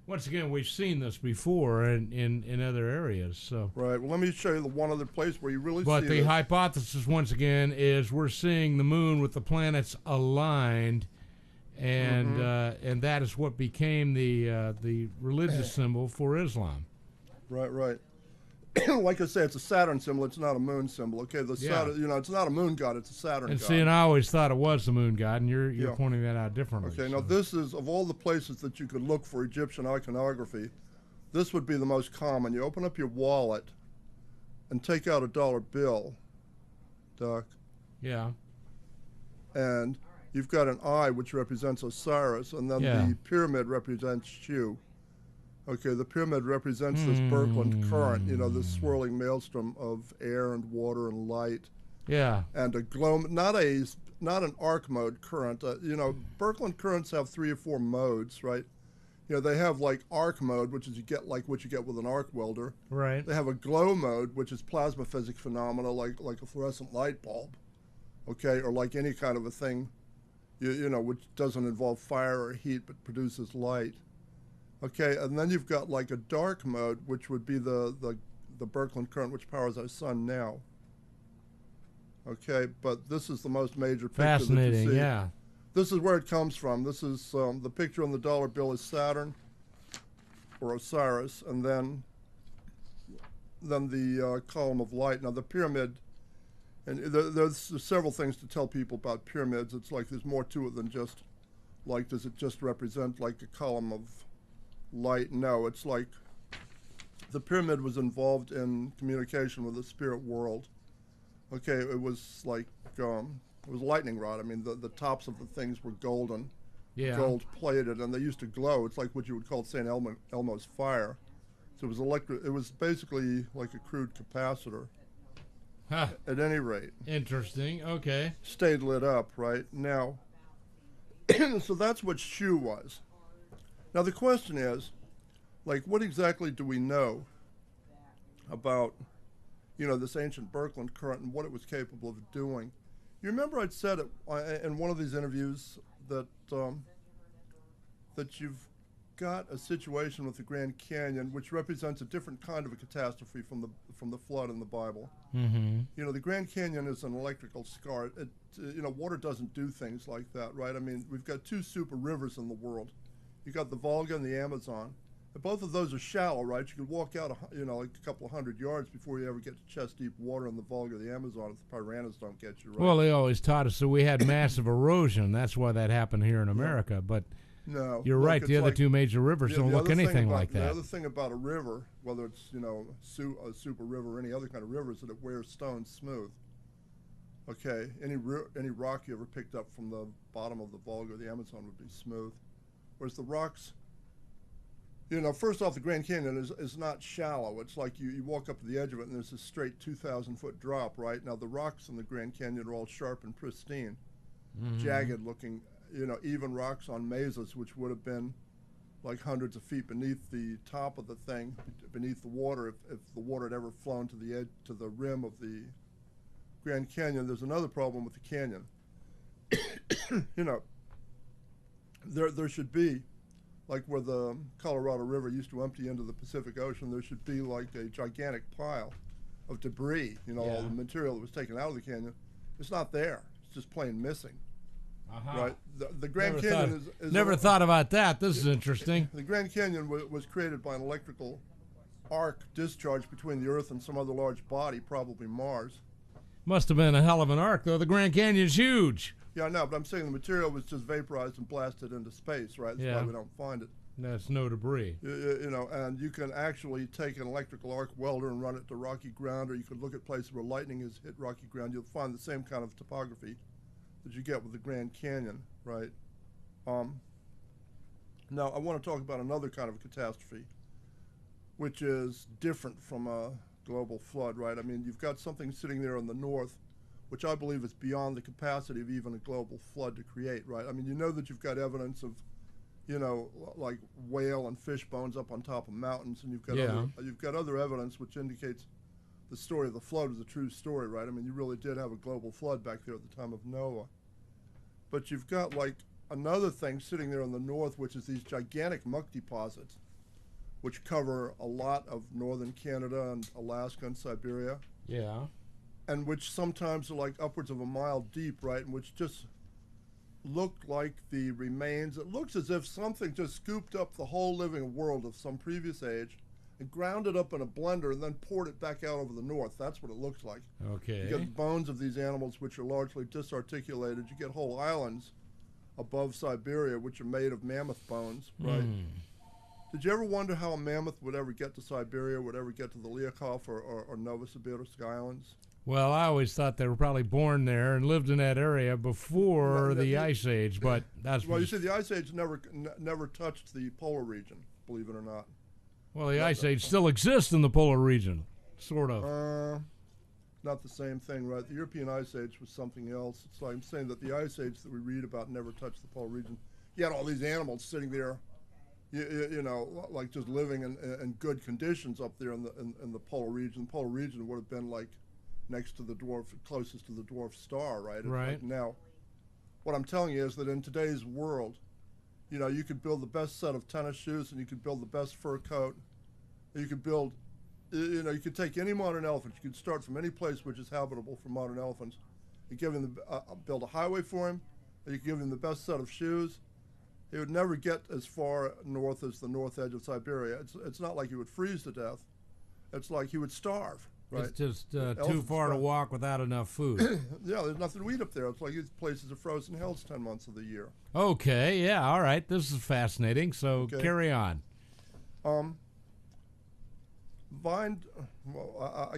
once again, we've seen this before in other areas. So right. Well, let me show you the one other place where you really see But the this. hypothesis, once again, is we're seeing the moon with the planets aligned, and and that is what became the religious symbol for Islam. Right. Like I say, it's a Saturn symbol. It's not a moon symbol. Okay, Saturn, you know, it's not a moon god. It's a Saturn And god. see, and I always thought it was the moon god, and you're pointing that out differently. Okay, so. now this is, of all the places that you could look for Egyptian iconography, this would be the most common. You open up your wallet and take out a dollar bill, Doc. Yeah. And you've got an eye, which represents Osiris, and then the pyramid represents Shu. Okay, the pyramid represents this Birkeland current, you know, this swirling maelstrom of air and water and light. Yeah. And a glow, not an arc mode current. You know, Birkeland currents have 3 or 4 modes, right? You know, they have like arc mode, which is what you get with an arc welder. Right. They have a glow mode, which is plasma physics phenomena, like a fluorescent light bulb, okay, or like any kind of a thing, you know, which doesn't involve fire or heat but produces light. Okay, and then you've got like a dark mode, which would be the Birkeland current, which powers our sun now. Okay, but this is the most major picture Fascinating, that you see. yeah. This is where it comes from. This is the picture on the dollar bill is Saturn or Osiris, and then the column of light. Now the pyramid, and there's several things to tell people about pyramids. It's like there's more to it than just like, does it just represent like a column of light? No, it's like the pyramid was involved in communication with the spirit world. Okay, it was like it was lightning rod. I mean, the tops of the things were golden, gold plated, and they used to glow. It's like what you would call St. Elmo's fire. So it was It was basically like a crude capacitor. Huh. At any rate. Interesting. Okay. Stayed lit up, right? Now, so that's what Shu was. Now the question is, like, what exactly do we know about, you know, this ancient Birkeland current and what it was capable of doing? You remember I'd said it in one of these interviews that that you've got a situation with the Grand Canyon which represents a different kind of a catastrophe from the flood in the Bible. Mm-hmm. You know, the Grand Canyon is an electrical scar. You know, water doesn't do things like that, right? I mean, we've got 2 super rivers in the world. You got the Volga and the Amazon. And both of those are shallow, right? You could walk out, you know, like a couple of 100 yards before you ever get to chest-deep water in the Volga or the Amazon if the piranhas don't get you, right? Well, they always taught us that we had massive erosion. That's why that happened here in America. But no, you're right. The other 2 major rivers don't look anything like that. The other thing about a river, whether it's, you know, a super river or any other kind of river, is that it wears stones smooth. Okay, any rock you ever picked up from the bottom of the Volga or the Amazon would be smooth, whereas the rocks You know, first off, the Grand Canyon is not shallow. It's like you walk up to the edge of it and there's a straight 2,000-foot drop, right? Now, the rocks in the Grand Canyon are all sharp and pristine, jagged looking, you know, even rocks on mesas, which would have been like hundreds of feet beneath the top of the thing, beneath the water, if the water had ever flown to the edge, to the rim of the Grand Canyon. There's another problem with the canyon. You know, there should be, like where the Colorado River used to empty into the Pacific Ocean, there should be like a gigantic pile of debris, you know, all the material that was taken out of the canyon. It's not there. It's just plain missing. Right? The Grand Canyon is never thought about that. This is interesting. The Grand Canyon was created by an electrical arc discharge between the Earth and some other large body, probably Mars. Must have been a hell of an arc, though. The Grand Canyon's huge. Yeah, I know, but I'm saying the material was just vaporized and blasted into space, right? That's why we don't find it. That's no debris. You know, and you can actually take an electrical arc welder and run it to rocky ground, or you could look at places where lightning has hit rocky ground. You'll find the same kind of topography that you get with the Grand Canyon, right? Now, I want to talk about another kind of catastrophe, which is different from a global flood, right? I mean, you've got something sitting there in the north, which I believe is beyond the capacity of even a global flood to create, right? I mean, you know that you've got evidence of, you know, like whale and fish bones up on top of mountains, and you've got other evidence which indicates the story of the flood is a true story, right? I mean, you really did have a global flood back there at the time of Noah. But you've got like another thing sitting there in the north, which is these gigantic muck deposits, which cover a lot of northern Canada and Alaska and Siberia. Yeah. And which sometimes are like upwards of a mile deep, right? And which just look like the remains. It looks as if something just scooped up the whole living world of some previous age and ground it up in a blender and then poured it back out over the north. That's what it looks like. Okay. You get bones of these animals which are largely disarticulated. You get whole islands above Siberia which are made of mammoth bones, right? Did you ever wonder how a mammoth would ever get to Siberia, would ever get to the Lyakov or Novosibirsk Islands? Well, I always thought they were probably born there and lived in that area before the Ice Age, but that's... Well, you see, the Ice Age never touched the polar region, believe it or not. Well, the Ice Age still exists in the polar region, sort of. Not the same thing, right? The European Ice Age was something else. It's like I'm saying that the Ice Age that we read about never touched the polar region. You had all these animals sitting there, you know, like just living in good conditions up there in the polar region. The polar region would have been like next to the dwarf, closest to the dwarf star, right? Right. Like now, what I'm telling you is that in today's world, you know, you could build the best set of tennis shoes and you could build the best fur coat. You could build, you know, you could take any modern elephant. You could start from any place which is habitable for modern elephants. You give him build a highway for him. And you give him the best set of shoes. He would never get as far north as the north edge of Siberia. It's not like he would freeze to death. It's like he would starve. Right? It's just too far to walk without enough food. Yeah, there's nothing to eat up there. It's like these places are frozen hells 10 months of the year. Okay, yeah, all right. This is fascinating, so carry on. I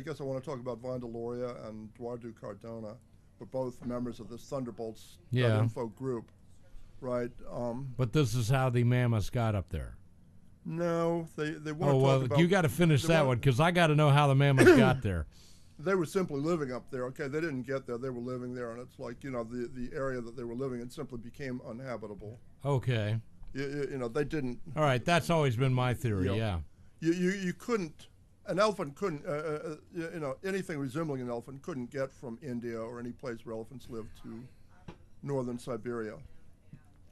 guess I want to talk about Vandaluria and Eduardo Cardona. We're both members of this Thunderbolts info group, right? But this is how the mammoths got up there. No, they want to talk about... Oh, you got to finish that one, because I got to know how the mammoths got there. They were simply living up there. Okay, they didn't get there. They were living there, and it's like, you know, the area that they were living in simply became uninhabitable. Okay. You know, they didn't... All right, that's always been my theory, yeah. You couldn't... An elephant couldn't, you know, anything resembling an elephant couldn't get from India or any place where elephants live to northern Siberia.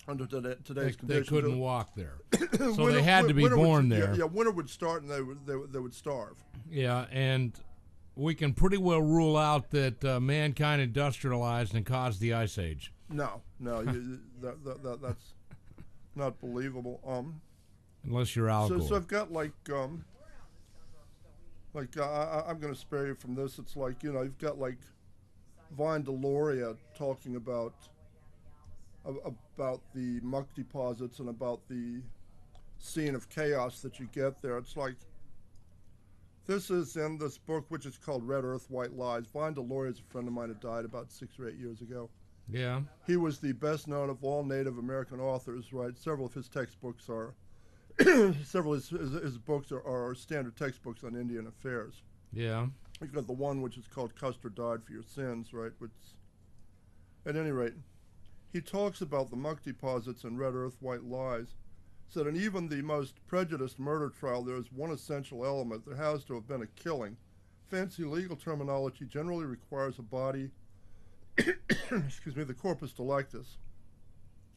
Under today's conditions, they couldn't walk there, so they had to be born there. Yeah, winter would start and they would starve. Yeah, and we can pretty well rule out that mankind industrialized and caused the Ice Age. No, that's not believable. Unless you're Al Gore. So I've got I'm going to spare you from this. It's like, you know, you've got like Vandaluria talking about the muck deposits and about the scene of chaos that you get there. It's like, this is in this book, which is called Red Earth, White Lies. Vandaluria is a friend of mine who died about 6 or 8 years ago. Yeah. He was the best known of all Native American authors, right? Several of his textbooks are several of his books are standard textbooks on Indian affairs. Yeah. You've got the one which is called Custer Died for Your Sins, right? Which, at any rate, he talks about the muck deposits and red earth, white lies. Said in even the most prejudiced murder trial, there is one essential element. There has to have been a killing. Fancy legal terminology generally requires a body, excuse me, the corpus delictus.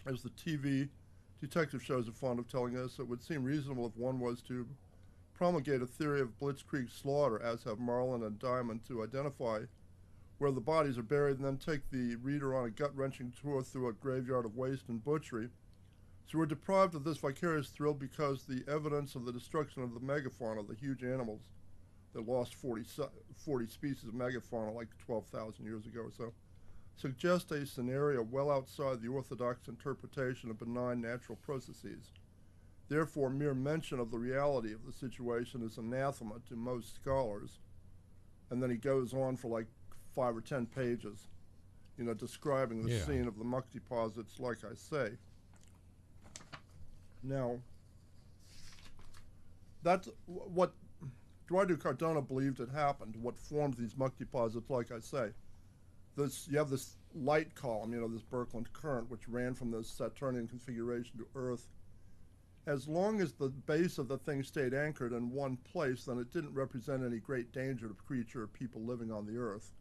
As the TV detective shows are fond of telling us, it would seem reasonable if one was to promulgate a theory of blitzkrieg slaughter, as have Marlin and Diamond, to identify where the bodies are buried and then take the reader on a gut-wrenching tour through a graveyard of waste and butchery. So we're deprived of this vicarious thrill because the evidence of the destruction of the megafauna, the huge animals that lost 40 species of megafauna like 12,000 years ago or so, suggests a scenario well outside the orthodox interpretation of benign natural processes. Therefore, mere mention of the reality of the situation is anathema to most scholars. And then he goes on for like 5 or 10 pages, describing the scene of the muck deposits, like I say. Now, that's what Eduardo Cardona believed had happened, what formed these muck deposits, like I say. You have this light column, this Birkeland current, which ran from this Saturnian configuration to Earth. As long as the base of the thing stayed anchored in one place, then it didn't represent any great danger to creature or people living on the Earth.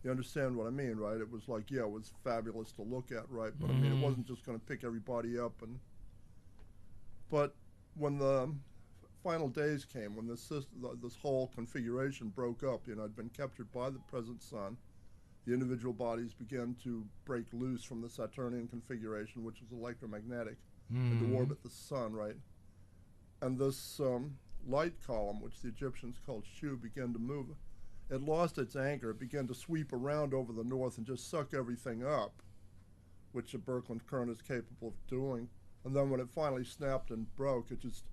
You understand what I mean, right? It was like, it was fabulous to look at, right? But I mean, it wasn't just going to pick everybody up. But when the final days came, when this whole configuration broke up, had been captured by the present sun, the individual bodies began to break loose from the Saturnian configuration, which was electromagnetic, and to orbit the sun, right? And this light column, which the Egyptians called Shu, began to move. It lost its anchor. It began to sweep around over the north and just suck everything up, which the Birkeland current is capable of doing. And then when it finally snapped and broke, it just,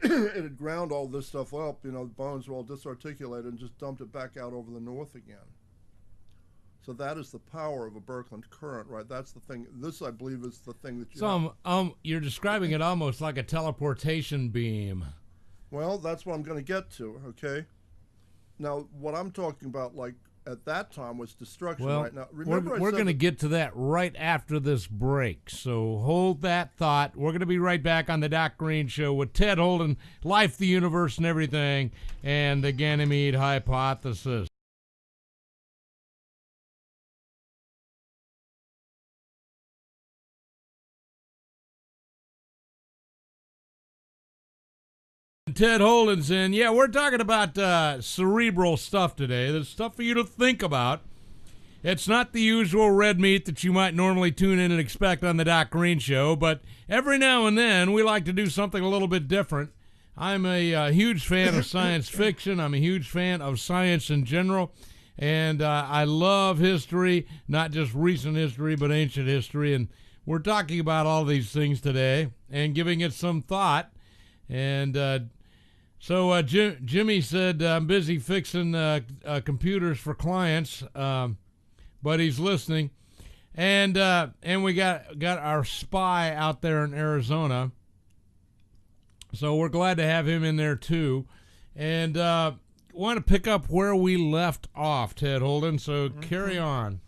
it had ground all this stuff up, the bones were all disarticulated, and just dumped it back out over the north again. So that is the power of a Birkeland current, right? That's the thing. This, I believe, is the thing that you have. You're describing it almost like a teleportation beam. Well, that's what I'm going to get to, okay? Now, what I'm talking about, like, at that time was destruction. Right now. Remember, we're going to get to that right after this break, so hold that thought. We're going to be right back on the Doc Green Show with Ted Holden, Life, the Universe, and Everything, and the Ganymede Hypothesis. Ted Holden's in. Yeah, we're talking about cerebral stuff today. There's stuff for you to think about. It's not the usual red meat that you might normally tune in and expect on the Doc Green Show, but every now and then we like to do something a little bit different. I'm a huge fan of science fiction. I'm a huge fan of science in general, and I love history, not just recent history, but ancient history, and we're talking about all these things today and giving it some thought. And so Jimmy said, I'm busy fixing computers for clients, but he's listening. And we got our spy out there in Arizona. So we're glad to have him in there too. And want to pick up where we left off, Ted Holden, so carry on.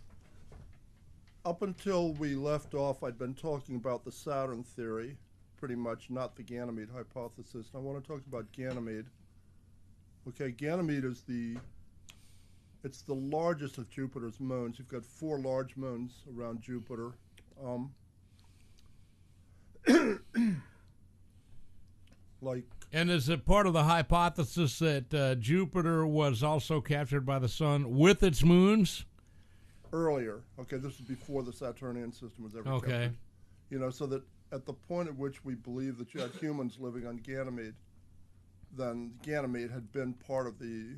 Up until we left off, I'd been talking about the Saturn theory, pretty much, not the Ganymede hypothesis. And I want to talk about Ganymede. Okay, Ganymede is it's the largest of Jupiter's moons. You've got 4 large moons around Jupiter. And is it part of the hypothesis that Jupiter was also captured by the sun with its moons? Earlier. Okay, this is before the Saturnian system was ever captured. So that at the point at which we believe that you had humans living on Ganymede, then Ganymede had been part of the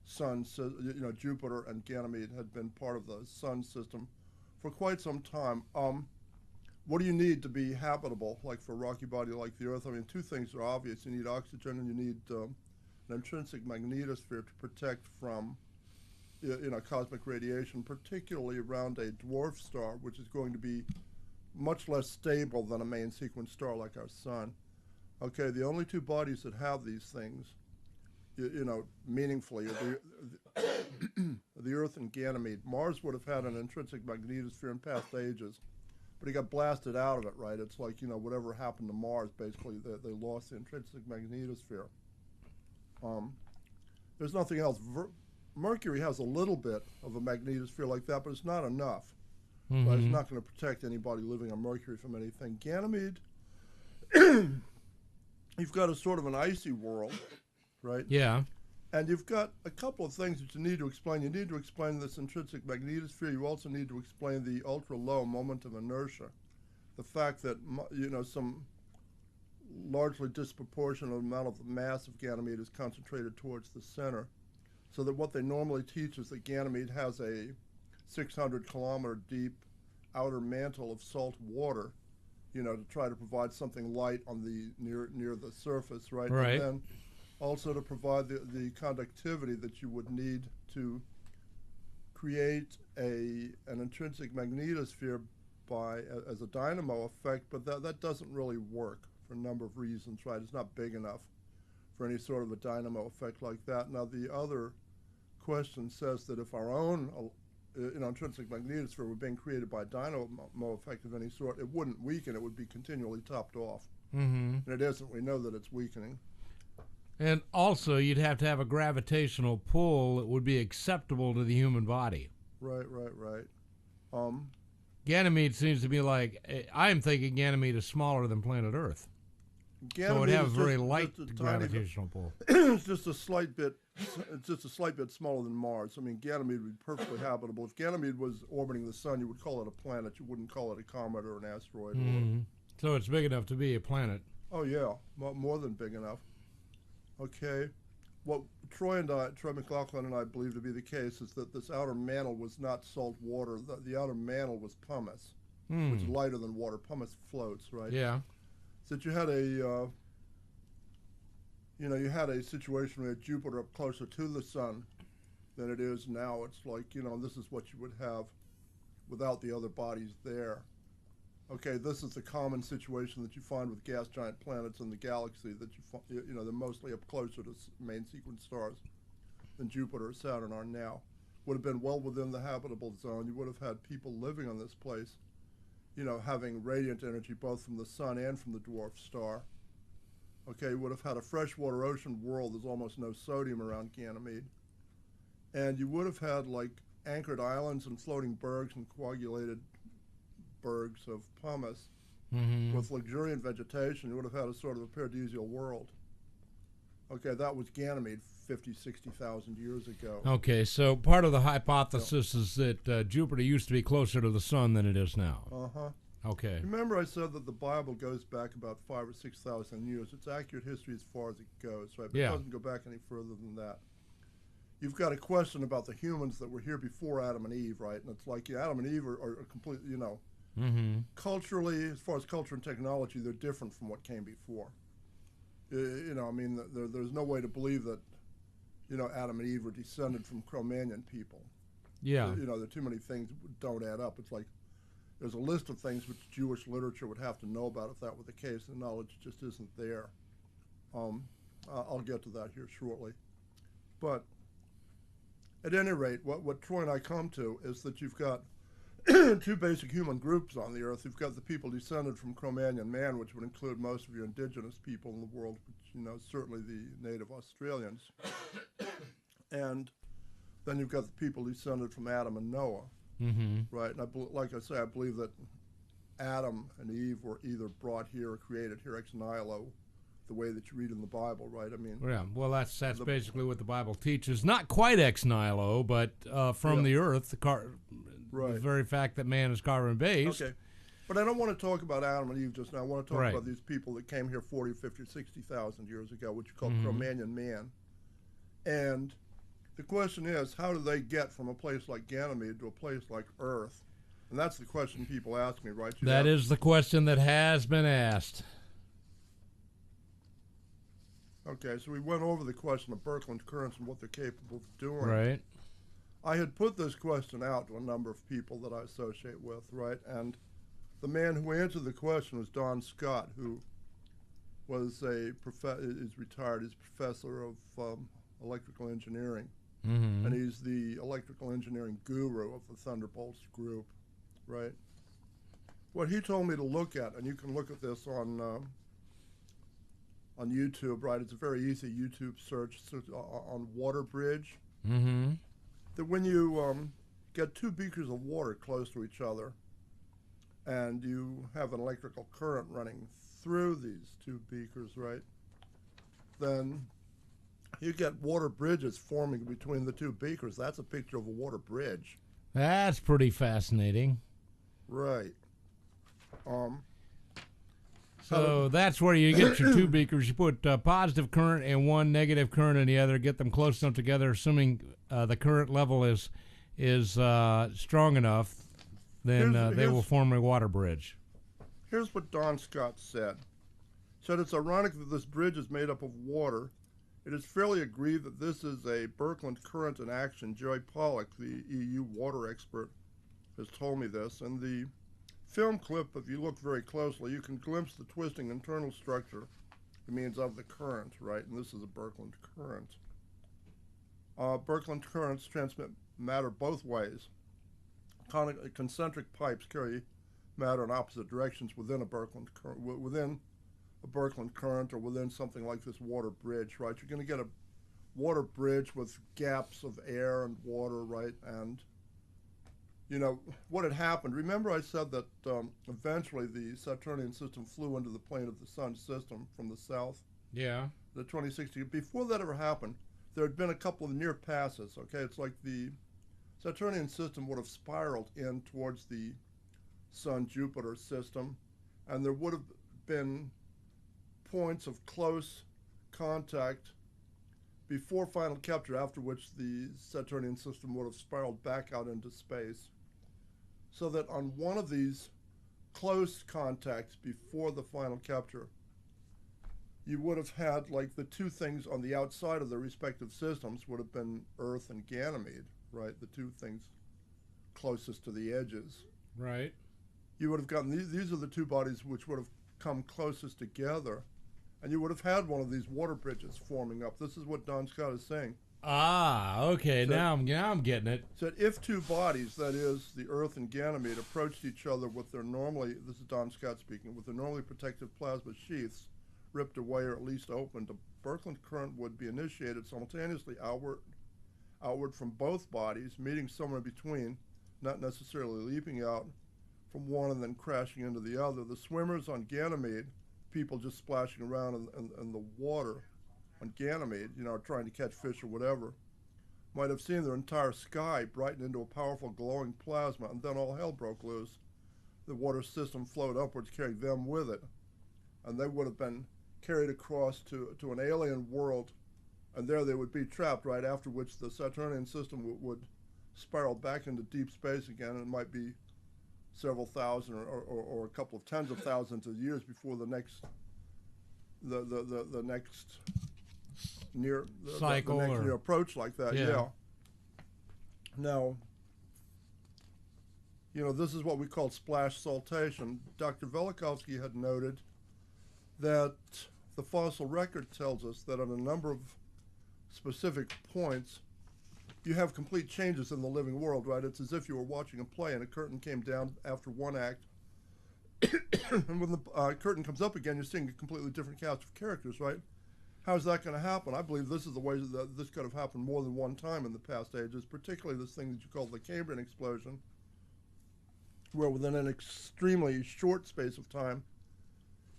sun, Jupiter and Ganymede had been part of the sun system for quite some time. What do you need to be habitable, like for a rocky body like the Earth? I mean, 2 things are obvious. You need oxygen and you need an intrinsic magnetosphere to protect from cosmic radiation, particularly around a dwarf star, which is going to be much less stable than a main sequence star like our sun. Okay, the only two bodies that have these things, meaningfully, are the Earth and Ganymede. Mars would have had an intrinsic magnetosphere in past ages, but he got blasted out of it, right? It's like, whatever happened to Mars, basically, they lost the intrinsic magnetosphere. There's nothing else. Mercury has a little bit of a magnetosphere like that, but it's not enough. Mm-hmm. Right? It's not going to protect anybody living on Mercury from anything. Ganymede, you've got a sort of an icy world, right? Yeah. And you've got a couple of things that you need to explain. You need to explain this intrinsic magnetosphere. You also need to explain the ultra-low moment of inertia, the fact that, some largely disproportionate amount of the mass of Ganymede is concentrated towards the center, so that what they normally teach is that Ganymede has a 600-kilometer deep outer mantle of salt water, to try to provide something light on the near the surface, right? Right. And then also to provide the conductivity that you would need to create an intrinsic magnetosphere as a dynamo effect, but that doesn't really work for a number of reasons, right? It's not big enough for any sort of a dynamo effect like that. Now, the other question says that if our own intrinsic magnetosphere were being created by a dynamo effect of any sort, it wouldn't weaken, it would be continually topped off. Mm-hmm. And it isn't. We know that it's weakening. And also, you'd have to have a gravitational pull that would be acceptable to the human body. Right. Ganymede seems to be like, I'm thinking Ganymede is smaller than planet Earth. Ganymede so it has is very just light a gravitational pull. It's just a slight bit smaller than Mars. I mean, Ganymede would be perfectly habitable. If Ganymede was orbiting the sun, you would call it a planet. You wouldn't call it a comet or an asteroid. Mm-hmm. So it's big enough to be a planet. Oh yeah, more than big enough. Okay, what Troy McLaughlin and I believe to be the case is that this outer mantle was not salt water. The outer mantle was pumice, which is lighter than water. Pumice floats, right? Yeah. So that you had you had a situation where Jupiter up closer to the sun than it is now. It's like, this is what you would have without the other bodies there. Okay, this is the common situation that you find with gas giant planets in the galaxy, that they're mostly up closer to main sequence stars than Jupiter or Saturn are now. Would have been well within the habitable zone. You would have had people living on this place, having radiant energy both from the sun and from the dwarf star. Okay, you would have had a freshwater ocean world. There's almost no sodium around Ganymede. And you would have had like anchored islands and floating bergs and coagulated bergs of pumice with luxuriant vegetation. You would have had a sort of a paradisial world. Okay, that was Ganymede 50, 60,000 years ago. Okay, so part of the hypothesis is that Jupiter used to be closer to the sun than it is now. Uh-huh. Okay. Remember I said that the Bible goes back about 5,000 or 6,000 years. It's accurate history as far as it goes, right? But it doesn't go back any further than that. You've got a question about the humans that were here before Adam and Eve, right? And it's like Adam and Eve are completely, culturally, as far as culture and technology, they're different from what came before. There's no way to believe that, Adam and Eve were descended from Cro-Magnon people. Yeah. There are too many things that don't add up. It's like there's a list of things which Jewish literature would have to know about if that were the case. The knowledge just isn't there. I'll get to that here shortly. But at any rate, what Troy and I come to is that you've got two basic human groups on the Earth. You've got the people descended from Cro-Magnon man, which would include most of your indigenous people in the world, which, certainly the native Australians. And then you've got the people descended from Adam and Noah, right? And like I say, I believe that Adam and Eve were either brought here or created here ex nihilo, the way that you read in the Bible, right? I mean, yeah. Well, that's basically what the Bible teaches. Not quite ex nihilo, but from the earth, the very fact that man is carbon-based. Okay. But I don't want to talk about Adam and Eve just now. I want to talk about these people that came here 40, 50, 60,000 years ago, which you call Cro-Magnon man. And the question is, how do they get from a place like Ganymede to a place like Earth? And that's the question people ask me, right? That is the question that has been asked. Okay, so we went over the question of Birkeland currents and what they're capable of doing. Right. I had put this question out to a number of people that I associate with, right? And the man who answered the question was Don Scott, who is retired. He's professor of electrical engineering, Mm-hmm. and he's the electrical engineering guru of the Thunderbolts group, right? What he told me to look at, and you can look at this on YouTube, right? It's a very easy YouTube search on water bridge. Mm-hmm. That when you get two beakers of water close to each other, and you have an electrical current running through these two beakers, right? Then you get water bridges forming between the two beakers. That's a picture of a water bridge. That's pretty fascinating. Right. So that's where you get your two beakers. You put positive current in one, negative current in the other. Get them close enough together, assuming the current level is strong enough. Then they will form a water bridge. Here's what Don Scott said. Said it's ironic that this bridge is made up of water. It is fairly agreed that this is a Birkeland current in action. Joey Pollack, the EU water expert, has told me this. In the film clip, if you look very closely, you can glimpse the twisting internal structure. It means of the current, right? And this is a Birkeland current. Birkeland currents transmit matter both ways. Concentric pipes carry matter in opposite directions within a Birkeland current, or within something like this water bridge, right? You're going to get a water bridge with gaps of air and water, right? And you know what had happened. Remember, I said that eventually the Saturnian system flew into the plane of the Sun system from the south. Yeah. The 2060. Before that ever happened, there had been a couple of near passes. Okay, it's like the Saturnian system would have spiraled in towards the Sun-Jupiter system, and there would have been points of close contact before final capture, after which the Saturnian system would have spiraled back out into space. So that on one of these close contacts before the final capture, you would have had like the two things on the outside of their respective systems would have been Earth and Ganymede, right? The two things closest to the edges. Right. You would have gotten these are the two bodies which would have come closest together, and you would have had one of these water bridges forming up. This is what Don Scott is saying. Ah, okay. So, now I'm getting it. So if two bodies, that is the Earth and Ganymede, approached each other with their normally, this is Don Scott speaking, with their normally protective plasma sheaths ripped away or at least opened, a Birkeland current would be initiated simultaneously outward from both bodies, meeting somewhere between, not necessarily leaping out from one and then crashing into the other. The swimmers on Ganymede, people just splashing around in the water on Ganymede, you know, trying to catch fish or whatever, might have seen their entire sky brighten into a powerful glowing plasma, and then all hell broke loose. The water system flowed upwards, carrying them with it, and they would have been carried across to an alien world, and there they would be trapped, right, after which the Saturnian system would spiral back into deep space again, and it might be several thousand or a couple of tens of thousands of years before the next near cycle the next or near approach like that. Yeah. Now, you know, this is what we call splash saltation. Dr. Velikovsky had noted that the fossil record tells us that on a number of specific points, you have complete changes in the living world, right? It's as if you were watching a play and a curtain came down after one act. And when the curtain comes up again, you're seeing a completely different cast of characters, right? How's that going to happen? I believe this is the way that this could have happened more than one time in the past ages, particularly this thing that you call the Cambrian explosion, where within an extremely short space of time,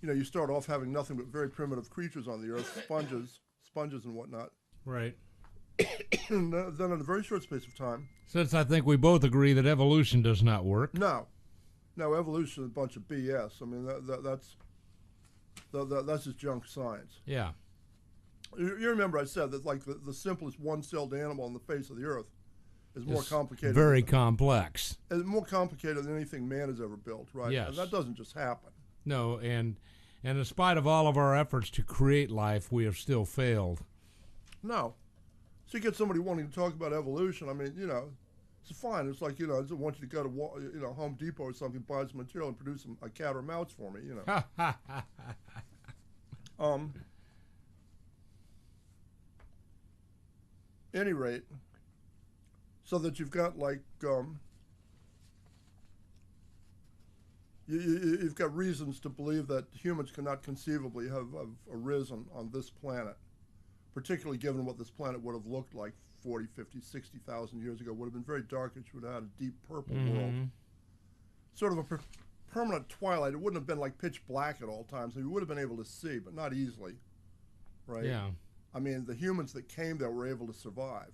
you know, you start off having nothing but very primitive creatures on the Earth, sponges and whatnot. Right. And then in a very short space of time. Since I think we both agree that evolution does not work. No, evolution is a bunch of BS. I mean, that's just junk science. Yeah. You remember I said that like the simplest one-celled animal on the face of the Earth is more complicated. Very complex. It's more complicated than anything man has ever built, right? Yes. And that doesn't just happen. No, and in spite of all of our efforts to create life, we have still failed. No. So you get somebody wanting to talk about evolution, I mean, you know, it's fine. It's like, you know, I just want you to go to, Home Depot or something, buy some material and produce a cat or mouse for me, you know. Any rate, so that you've got like you've got reasons to believe that humans cannot conceivably have arisen on this planet, particularly given what this planet would have looked like 40, 50, 60,000 years ago. Would have been very dark. It would have had a deep purple world, sort of a permanent twilight. It wouldn't have been like pitch black at all times. We would have been able to see, but not easily, right? Yeah. I mean, the humans that came there were able to survive,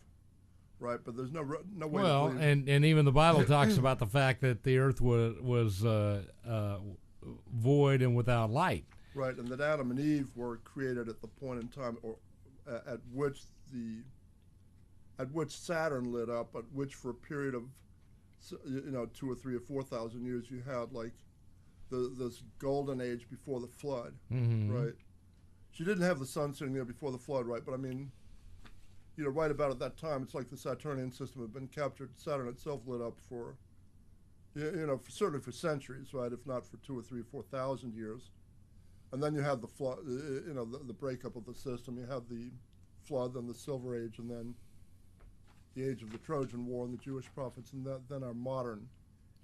right? But there's no way. Well, and even the Bible talks about the fact that the earth was void and without light. Right, and that Adam and Eve were created at the point in time, or at which Saturn lit up, at which for a period of 2 or 3 or 4,000 years you had like this golden age before the flood, right? She didn't have the sun sitting there before the flood, right? But I mean, right about at that time, it's like the Saturnian system had been captured. Saturn itself lit up for, certainly for centuries, right? If not for 2 or 3 or 4,000 years. And then you have the flood, the breakup of the system. You have the flood, then the Silver Age, and then the age of the Trojan War and the Jewish prophets, and then our modern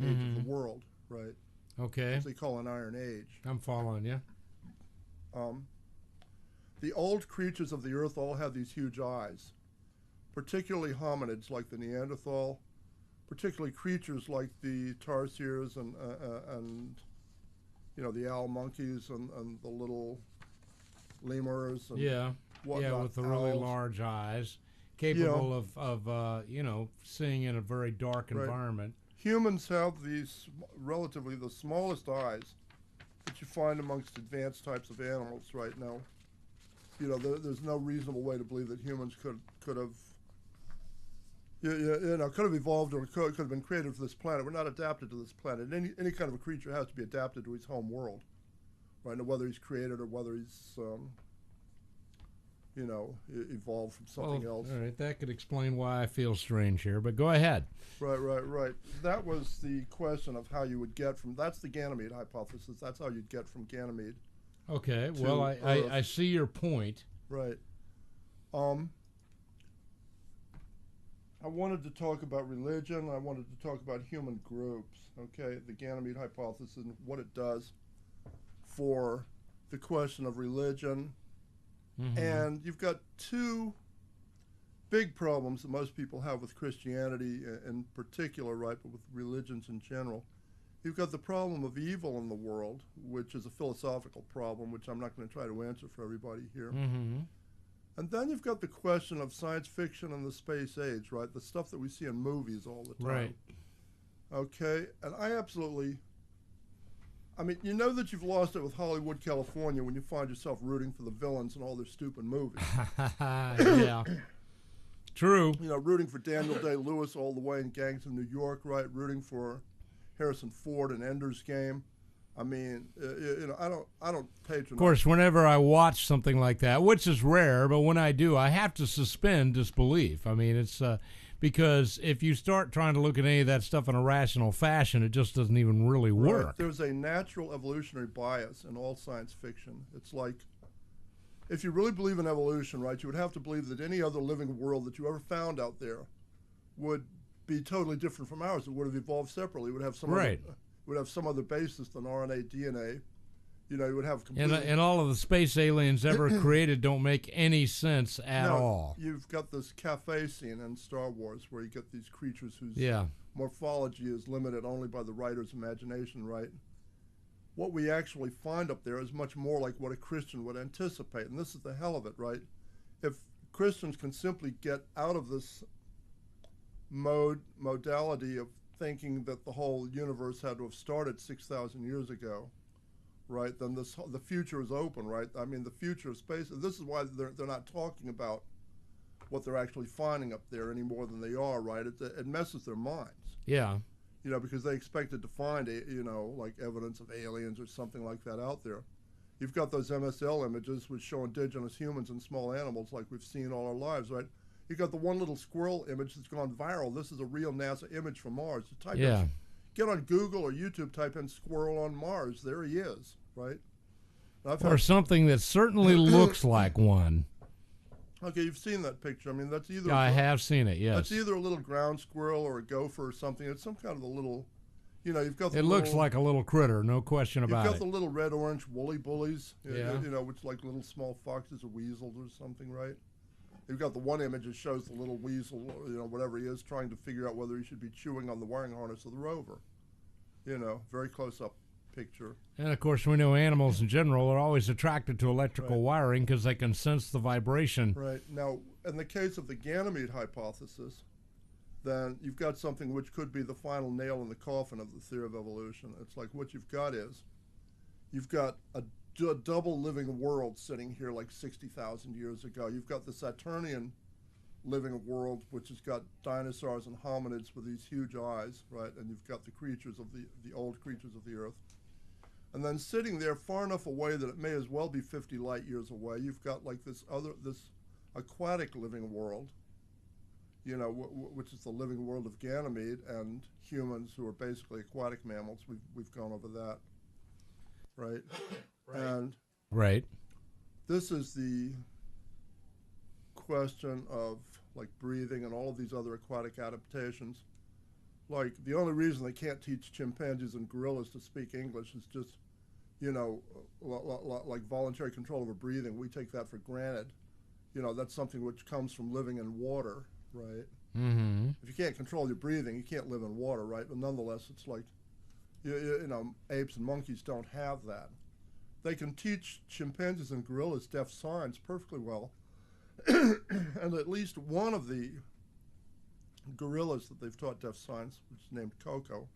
age of the world, right? Okay. As they call an Iron Age. I'm following you. The old creatures of the earth all had these huge eyes, particularly hominids like the Neanderthal, particularly creatures like the tarsiers and the owl monkeys and the little lemurs and whatnot, with the really large eyes, capable of seeing in a very dark environment. Humans have these relatively the smallest eyes that you find amongst advanced types of animals right now. There's no reasonable way to believe that humans could have evolved or could have been created for this planet. We're not adapted to this planet. Any kind of a creature has to be adapted to his home world, right? Now, whether he's created or whether he's evolved from something else. All right, that could explain why I feel strange here, but go ahead. Right. That was the question of how you would get from, that's the Ganymede hypothesis. That's how you'd get from Ganymede. Okay, well, I see your point. Right. I wanted to talk about religion. I wanted to talk about human groups, okay? The Ganymede hypothesis and what it does for the question of religion. And you've got two big problems that most people have with Christianity in particular, right, but with religions in general. You've got the problem of evil in the world, which is a philosophical problem, which I'm not going to try to answer for everybody here. And then you've got the question of science fiction and the space age, right? The stuff that we see in movies all the time. Right. Okay, and I mean, you know that you've lost it with Hollywood, California when you find yourself rooting for the villains in all their stupid movies. Yeah. True. Rooting for Daniel Day-Lewis all the way in Gangs of New York, right? Rooting for Harrison Ford in Ender's Game. I mean, I don't patronize. Of course, whenever I watch something like that, which is rare, but when I do, I have to suspend disbelief. I mean, it's because if you start trying to look at any of that stuff in a rational fashion, it just doesn't even really work. Right. There's a natural evolutionary bias in all science fiction. It's like, if you really believe in evolution, right, you would have to believe that any other living world that you ever found out there would be totally different from ours. It would have evolved separately. It would have some would have some other basis than RNA, DNA. You would have completely... And all of the space aliens ever created don't make any sense at all. You've got this cafe scene in Star Wars where you get these creatures whose morphology is limited only by the writer's imagination, right? What we actually find up there is much more like what a Christian would anticipate, and this is the hell of it, right? If Christians can simply get out of this modality of thinking that the whole universe had to have started 6,000 years ago, right, then the future is open, right? I mean, the future of space, and this is why they're not talking about what they're actually finding up there any more than they are, right? It messes their minds. Yeah. Because they expected to find, like evidence of aliens or something like that out there. You've got those MSL images which show indigenous humans and small animals like we've seen all our lives, right? You got the one little squirrel image that's gone viral. This is a real NASA image from Mars. You type get on Google or YouTube, type in squirrel on Mars. There he is, right? Or something that certainly looks like one. Okay, you've seen that picture. I mean, that's either... I have seen it, yes. That's either a little ground squirrel or a gopher or something. It's some kind of a little, you've got the It looks like a little critter, no question about it. You've got the little red-orange woolly bullies, yeah. Which like little small foxes or weasels or something, right? You've got the one image that shows the little weasel, whatever he is, trying to figure out whether he should be chewing on the wiring harness of the rover. Very close-up picture. And, of course, we know animals in general are always attracted to electrical wiring because they can sense the vibration. Right. Now, in the case of the Ganymede hypothesis, then you've got something which could be the final nail in the coffin of the theory of evolution. It's like what you've got is, you've got a double living world sitting here like 60,000 years ago. You've got the Saturnian living world, which has got dinosaurs and hominids with these huge eyes, right? And you've got the creatures of the old creatures of the Earth. And then sitting there far enough away that it may as well be 50 light years away, you've got like this aquatic living world, which is the living world of Ganymede, and humans who are basically aquatic mammals. We've gone over that, right? And this is the question of like breathing and all of these other aquatic adaptations. Like the only reason they can't teach chimpanzees and gorillas to speak English is just, like voluntary control over breathing. We take that for granted. That's something which comes from living in water, right? Mm-hmm. If you can't control your breathing, you can't live in water, right? But nonetheless, it's like, apes and monkeys don't have that. They can teach chimpanzees and gorillas deaf signs perfectly well. And at least one of the gorillas that they've taught deaf signs, which is named Coco,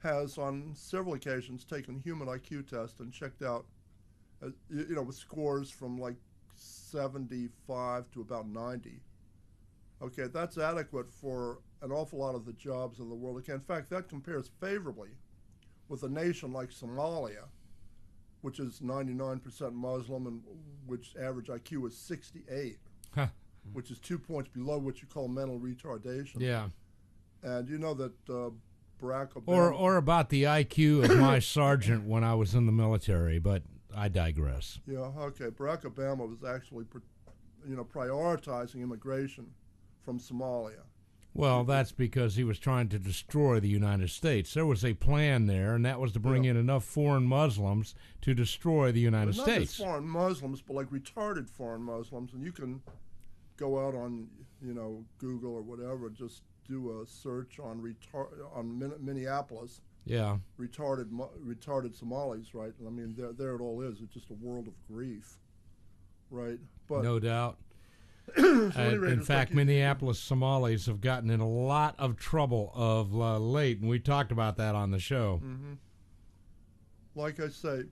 has on several occasions taken human IQ tests and checked out, with scores from like 75 to about 90. Okay, that's adequate for an awful lot of the jobs in the world. Okay, in fact, that compares favorably with a nation like Somalia, which is 99% Muslim and which average IQ is 68, which is 2 points below what you call mental retardation. Yeah. And you know that Barack Obama... Or about the IQ of my sergeant when I was in the military, but I digress. Yeah, okay. Barack Obama was actually, prioritizing immigration from Somalia. Well, that's because he was trying to destroy the United States. There was a plan there, and that was to bring in enough foreign Muslims to destroy the United States. Not just foreign Muslims, but like retarded foreign Muslims. And you can go out on, Google or whatever, just do a search on Minneapolis. Yeah. Retarded Somalis, right? I mean, there it all is. It's just a world of grief, right? But no doubt. In fact, Minneapolis Somalis have gotten in a lot of trouble of late, and we talked about that on the show. Mm-hmm. Like I say,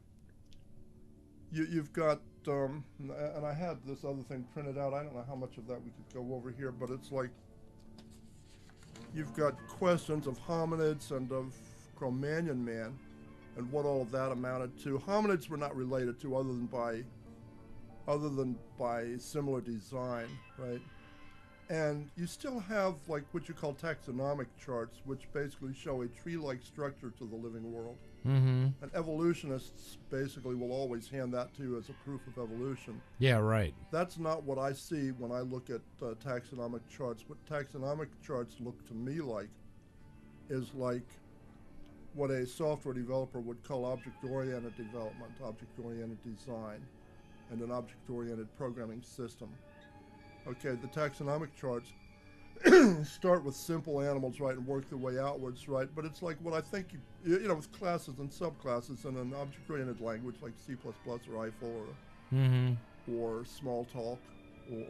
you've got, and I had this other thing printed out. I don't know how much of that we could go over here, but it's like you've got questions of hominids and of Cro-Magnon man and what all of that amounted to. Hominids were not related to other than by similar design, right? And you still have like what you call taxonomic charts, which basically show a tree-like structure to the living world. Mm-hmm. And evolutionists basically will always hand that to you as a proof of evolution. Yeah, right. That's not what I see when I look at taxonomic charts. What taxonomic charts look to me like is like what a software developer would call object-oriented development, object-oriented design, and an object-oriented programming system. Okay, the taxonomic charts start with simple animals, right, and work their way outwards, right? But it's like what I think, with classes and subclasses in an object-oriented language like C++ or Eiffel or Smalltalk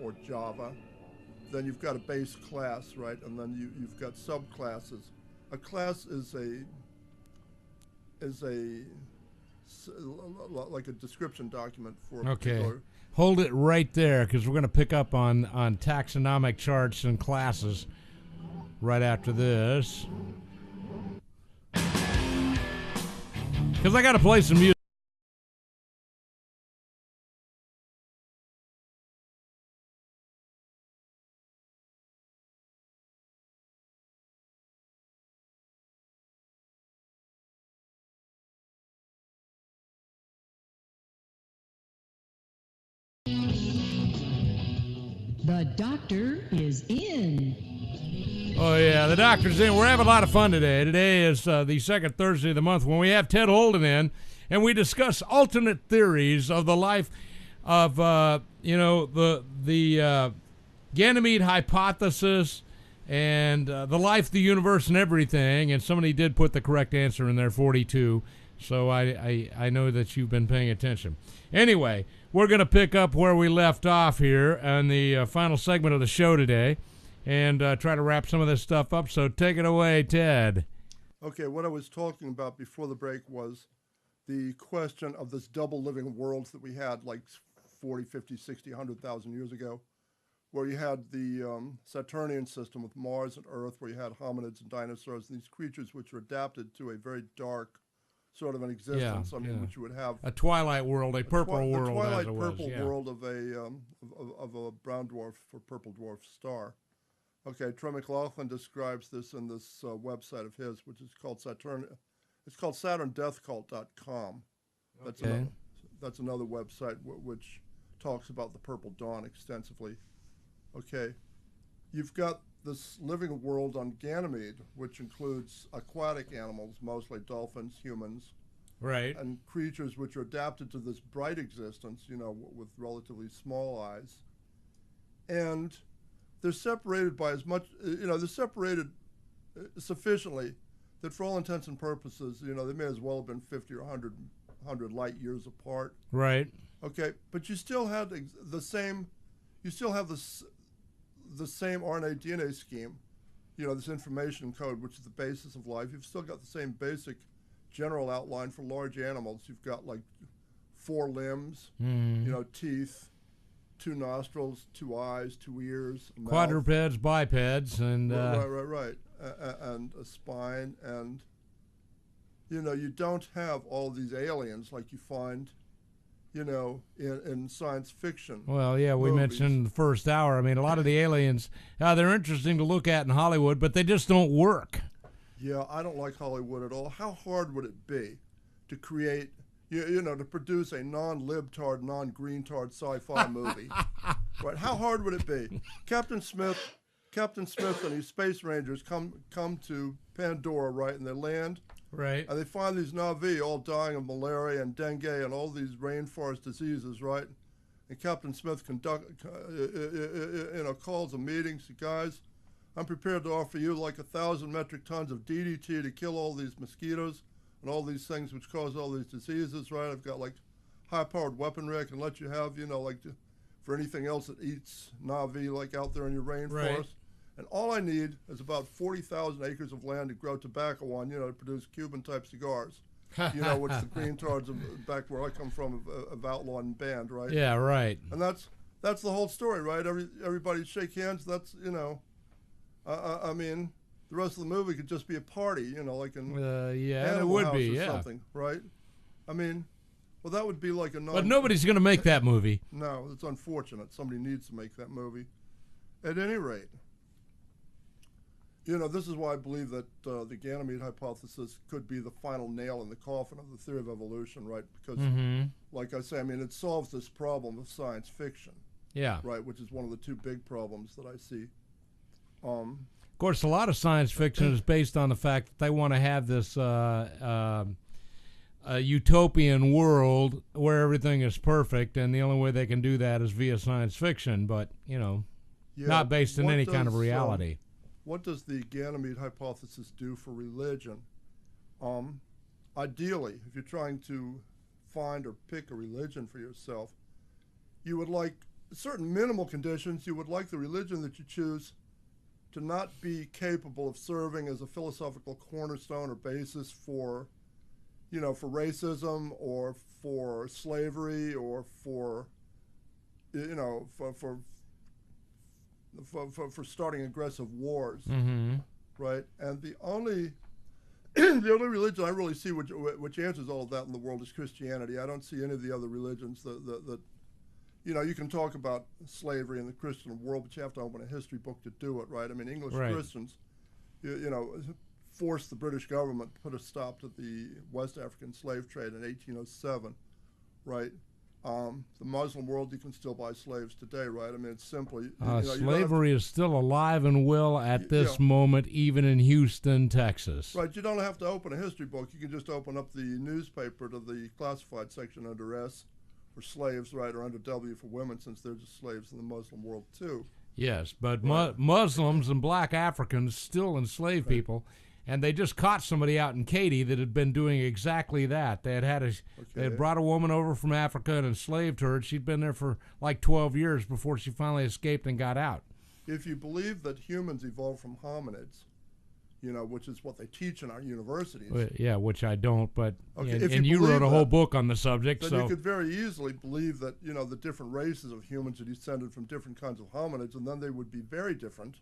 or Java. Then you've got a base class, right, and then you've got subclasses. A class is like a description document for a particular... Hold it right there, because we're going to pick up on taxonomic charts and classes right after this. Because I got to play some music. The doctor is in. Oh, yeah, the doctor's in. We're having a lot of fun today. Today is the second Thursday of the month when we have Ted Holden in, and we discuss alternate theories of the life of, the Ganymede hypothesis and the life, the universe, and everything. And somebody did put the correct answer in there, 42. So I know that you've been paying attention. Anyway, we're going to pick up where we left off here on the final segment of the show today and try to wrap some of this stuff up. So take it away, Ted. Okay, what I was talking about before the break was the question of this double living worlds that we had like 40, 50, 60, 100,000 years ago, where you had the Saturnian system with Mars and Earth, where you had hominids and dinosaurs and these creatures which were adapted to a very dark sort of an existence. Which you would have a twilight world, a purple world, a twilight as it purple was, world of a brown dwarf or purple dwarf star. Okay, Troy McLaughlin describes this in this website of his, which is called Saturn. It's called SaturnDeathCult.com. That's another website which talks about the purple dawn extensively. Okay, you've got this living world on Ganymede, which includes aquatic animals, mostly dolphins, humans, right, and creatures which are adapted to this bright existence, with relatively small eyes. And they're separated by as much, they're separated sufficiently that for all intents and purposes, they may as well have been 50 or 100 light years apart. Right. Okay, but you still had the same RNA DNA scheme, this information code, which is the basis of life. You've still got the same basic general outline for large animals. You've got like 4 limbs, teeth, 2 nostrils, 2 eyes, 2 ears, a quadrupeds, bipeds, and right, and a spine, and you don't have all these aliens like you find in science fiction. Well, yeah, we movies. mentioned in the first hour. I mean, a lot of the aliens, they're interesting to look at in Hollywood, but they just don't work. Yeah, I don't like Hollywood at all. How hard would it be to create, to produce a non-libtard, non-greentard sci-fi movie? Right? How hard would it be? Captain Smith and his space rangers come to Pandora, right, and they land. Right. And they find these Na'vi all dying of malaria and dengue and all these rainforest diseases, right? And Captain Smith calls a meeting, says, guys, I'm prepared to offer you like 1,000 metric tons of DDT to kill all these mosquitoes and all these things which cause all these diseases, right? I've got like high-powered weaponry I can let you have, for anything else that eats Na'vi, like out there in your rainforest. Right. And all I need is about 40,000 acres of land to grow tobacco on, to produce Cuban-type cigars. Which the green tards back where I come from have outlawed and banned, right? Yeah, right. And that's the whole story, right? Everybody shake hands. That's I mean, the rest of the movie could just be a party, like in it would House be, or something, right? I mean, well, that would be like a but nobody's going to make that movie. No, it's unfortunate. Somebody needs to make that movie. At any rate. This is why I believe that the Ganymede hypothesis could be the final nail in the coffin of the theory of evolution, right? Because, like I say, I mean, it solves this problem of science fiction. Yeah. Right, which is one of the 2 big problems that I see. Of course, a lot of science fiction is based on the fact that they want to have this utopian world where everything is perfect, and the only way they can do that is via science fiction, but, not based in any kind of reality. What does the Ganymede hypothesis do for religion? Ideally, if you're trying to find or pick a religion for yourself, you would like certain minimal conditions. You would like the religion that you choose to not be capable of serving as a philosophical cornerstone or basis for racism or for slavery or for starting aggressive wars, right? And the only religion I really see which answers all of that in the world is Christianity. I don't see any of the other religions that you can talk about slavery in the Christian world, but you have to open a history book to do it, right? I mean, English Christians, forced the British government to put a stop to the West African slave trade in 1807, right? The Muslim world, you can still buy slaves today, right? I mean, it's simply slavery is still alive and well at this moment, even in Houston, Texas. Right. You don't have to open a history book. You can just open up the newspaper to the classified section under S for slaves, right, or under W for women, since they're just slaves in the Muslim world too. Yes, but Muslims and black Africans still enslave people. And they just caught somebody out in Katy that had been doing exactly that. They had brought a woman over from Africa and enslaved her. And she'd been there for like 12 years before she finally escaped and got out. If you believe that humans evolved from hominids, which is what they teach in our universities. Well, yeah, which I don't, but okay, and you wrote a whole book on the subject. Then so you could very easily believe that the different races of humans are descended from different kinds of hominids, and then they would be very different.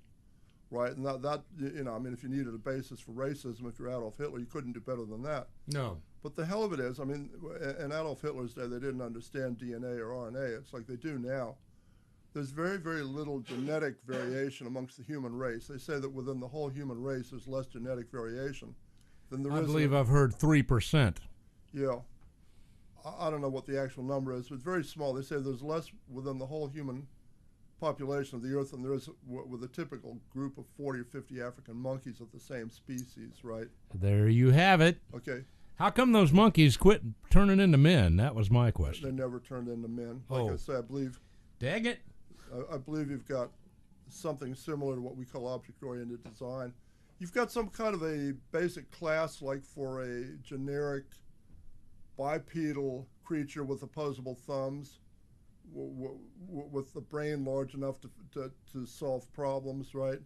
Right, and that I mean, if you needed a basis for racism, if you're Adolf Hitler, you couldn't do better than that. No. But the hell of it is, I mean, in Adolf Hitler's day, they didn't understand DNA or RNA. It's like they do now. There's very, very little genetic variation amongst the human race. They say that within the whole human race, there's less genetic variation than there is. I believe I've heard 3%. Yeah. I don't know what the actual number is, but it's very small. They say there's less within the whole human population of the Earth than there is with a typical group of 40 or 50 African monkeys of the same species, right? There you have it. Okay. How come those monkeys quit turning into men? That was my question. They never turned into men. Like I say, I believe. Dang it. I believe you've got something similar to what we call object-oriented design. You've got some kind of a basic class, like for a generic bipedal creature with opposable thumbs, with the brain large enough to solve problems, right?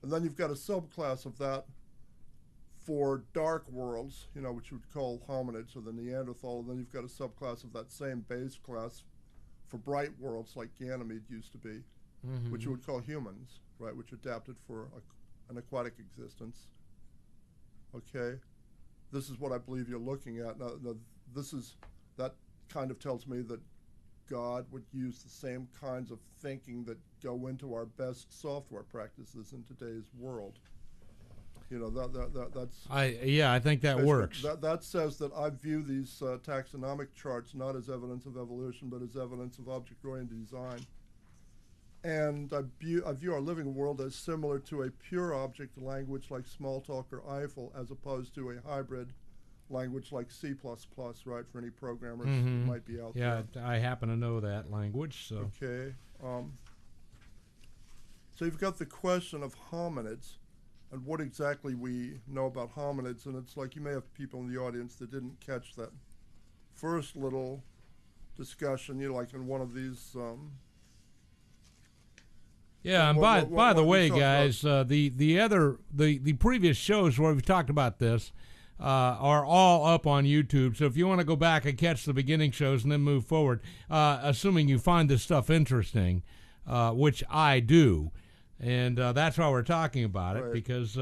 And then you've got a subclass of that for dark worlds, which you would call hominids or the Neanderthal, and then you've got a subclass of that same base class for bright worlds like Ganymede used to be, which you would call humans, right, which adapted for an aquatic existence. Okay? This is what I believe you're looking at. Now that kind of tells me that God would use the same kinds of thinking that go into our best software practices in today's world. That's. I think that works. That says that I view these taxonomic charts not as evidence of evolution, but as evidence of object-oriented design. And I view our living world as similar to a pure object language like Smalltalk or Eiffel, as opposed to a hybrid language like C++, right, for any programmers that might be out there. Yeah, I happen to know that language. So. Okay. So you've got the question of hominids and what exactly we know about hominids, and it's like you may have people in the audience that didn't catch that first little discussion, like in one of these. Yeah, and by the way, guys, the previous shows where we've talked about this are all up on YouTube. So if you want to go back and catch the beginning shows and then move forward, assuming you find this stuff interesting, which I do, and that's why we're talking about it, because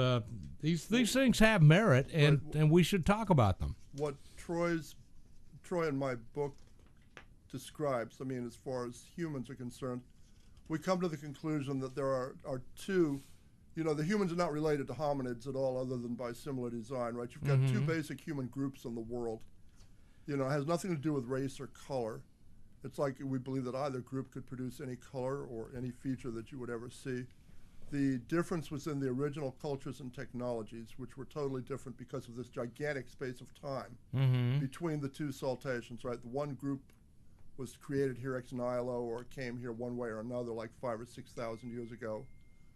these things have merit, and we should talk about them. What Troy in my book describes, I mean, as far as humans are concerned, we come to the conclusion that there are two. The humans are not related to hominids at all, other than by similar design, right? You've got two basic human groups in the world. It has nothing to do with race or color. It's like we believe that either group could produce any color or any feature that you would ever see. The difference was in the original cultures and technologies, which were totally different because of this gigantic space of time between the two saltations, right? The one group was created here ex nihilo, or came here one way or another, like 5,000 or 6,000 years ago.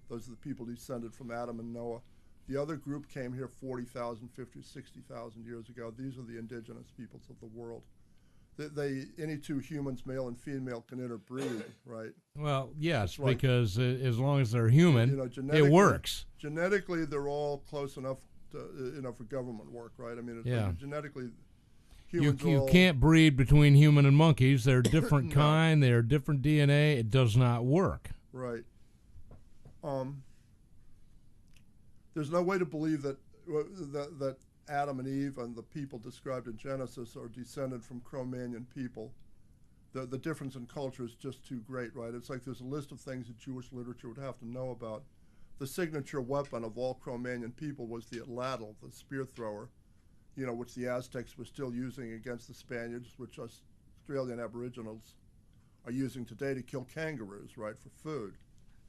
Those are the people descended from Adam and Noah. The other group came here 40,000, 50, 60,000 years ago. These are the indigenous peoples of the world. Any two humans, male and female, can interbreed, right? Well, yes, because as long as they're human, it works. Genetically, they're all close enough to, for government work, right? I mean, genetically, humans you can't breed between human and monkeys. They're different kind. They're different DNA. It does not work. Right. There's no way to believe that Adam and Eve and the people described in Genesis are descended from Cro-Magnon people. The difference in culture is just too great, right? It's like there's a list of things that Jewish literature would have to know about. The signature weapon of all Cro-Magnon people was the atlatl, the spear thrower, which the Aztecs were still using against the Spaniards, which us Australian Aboriginals are using today to kill kangaroos, right, for food.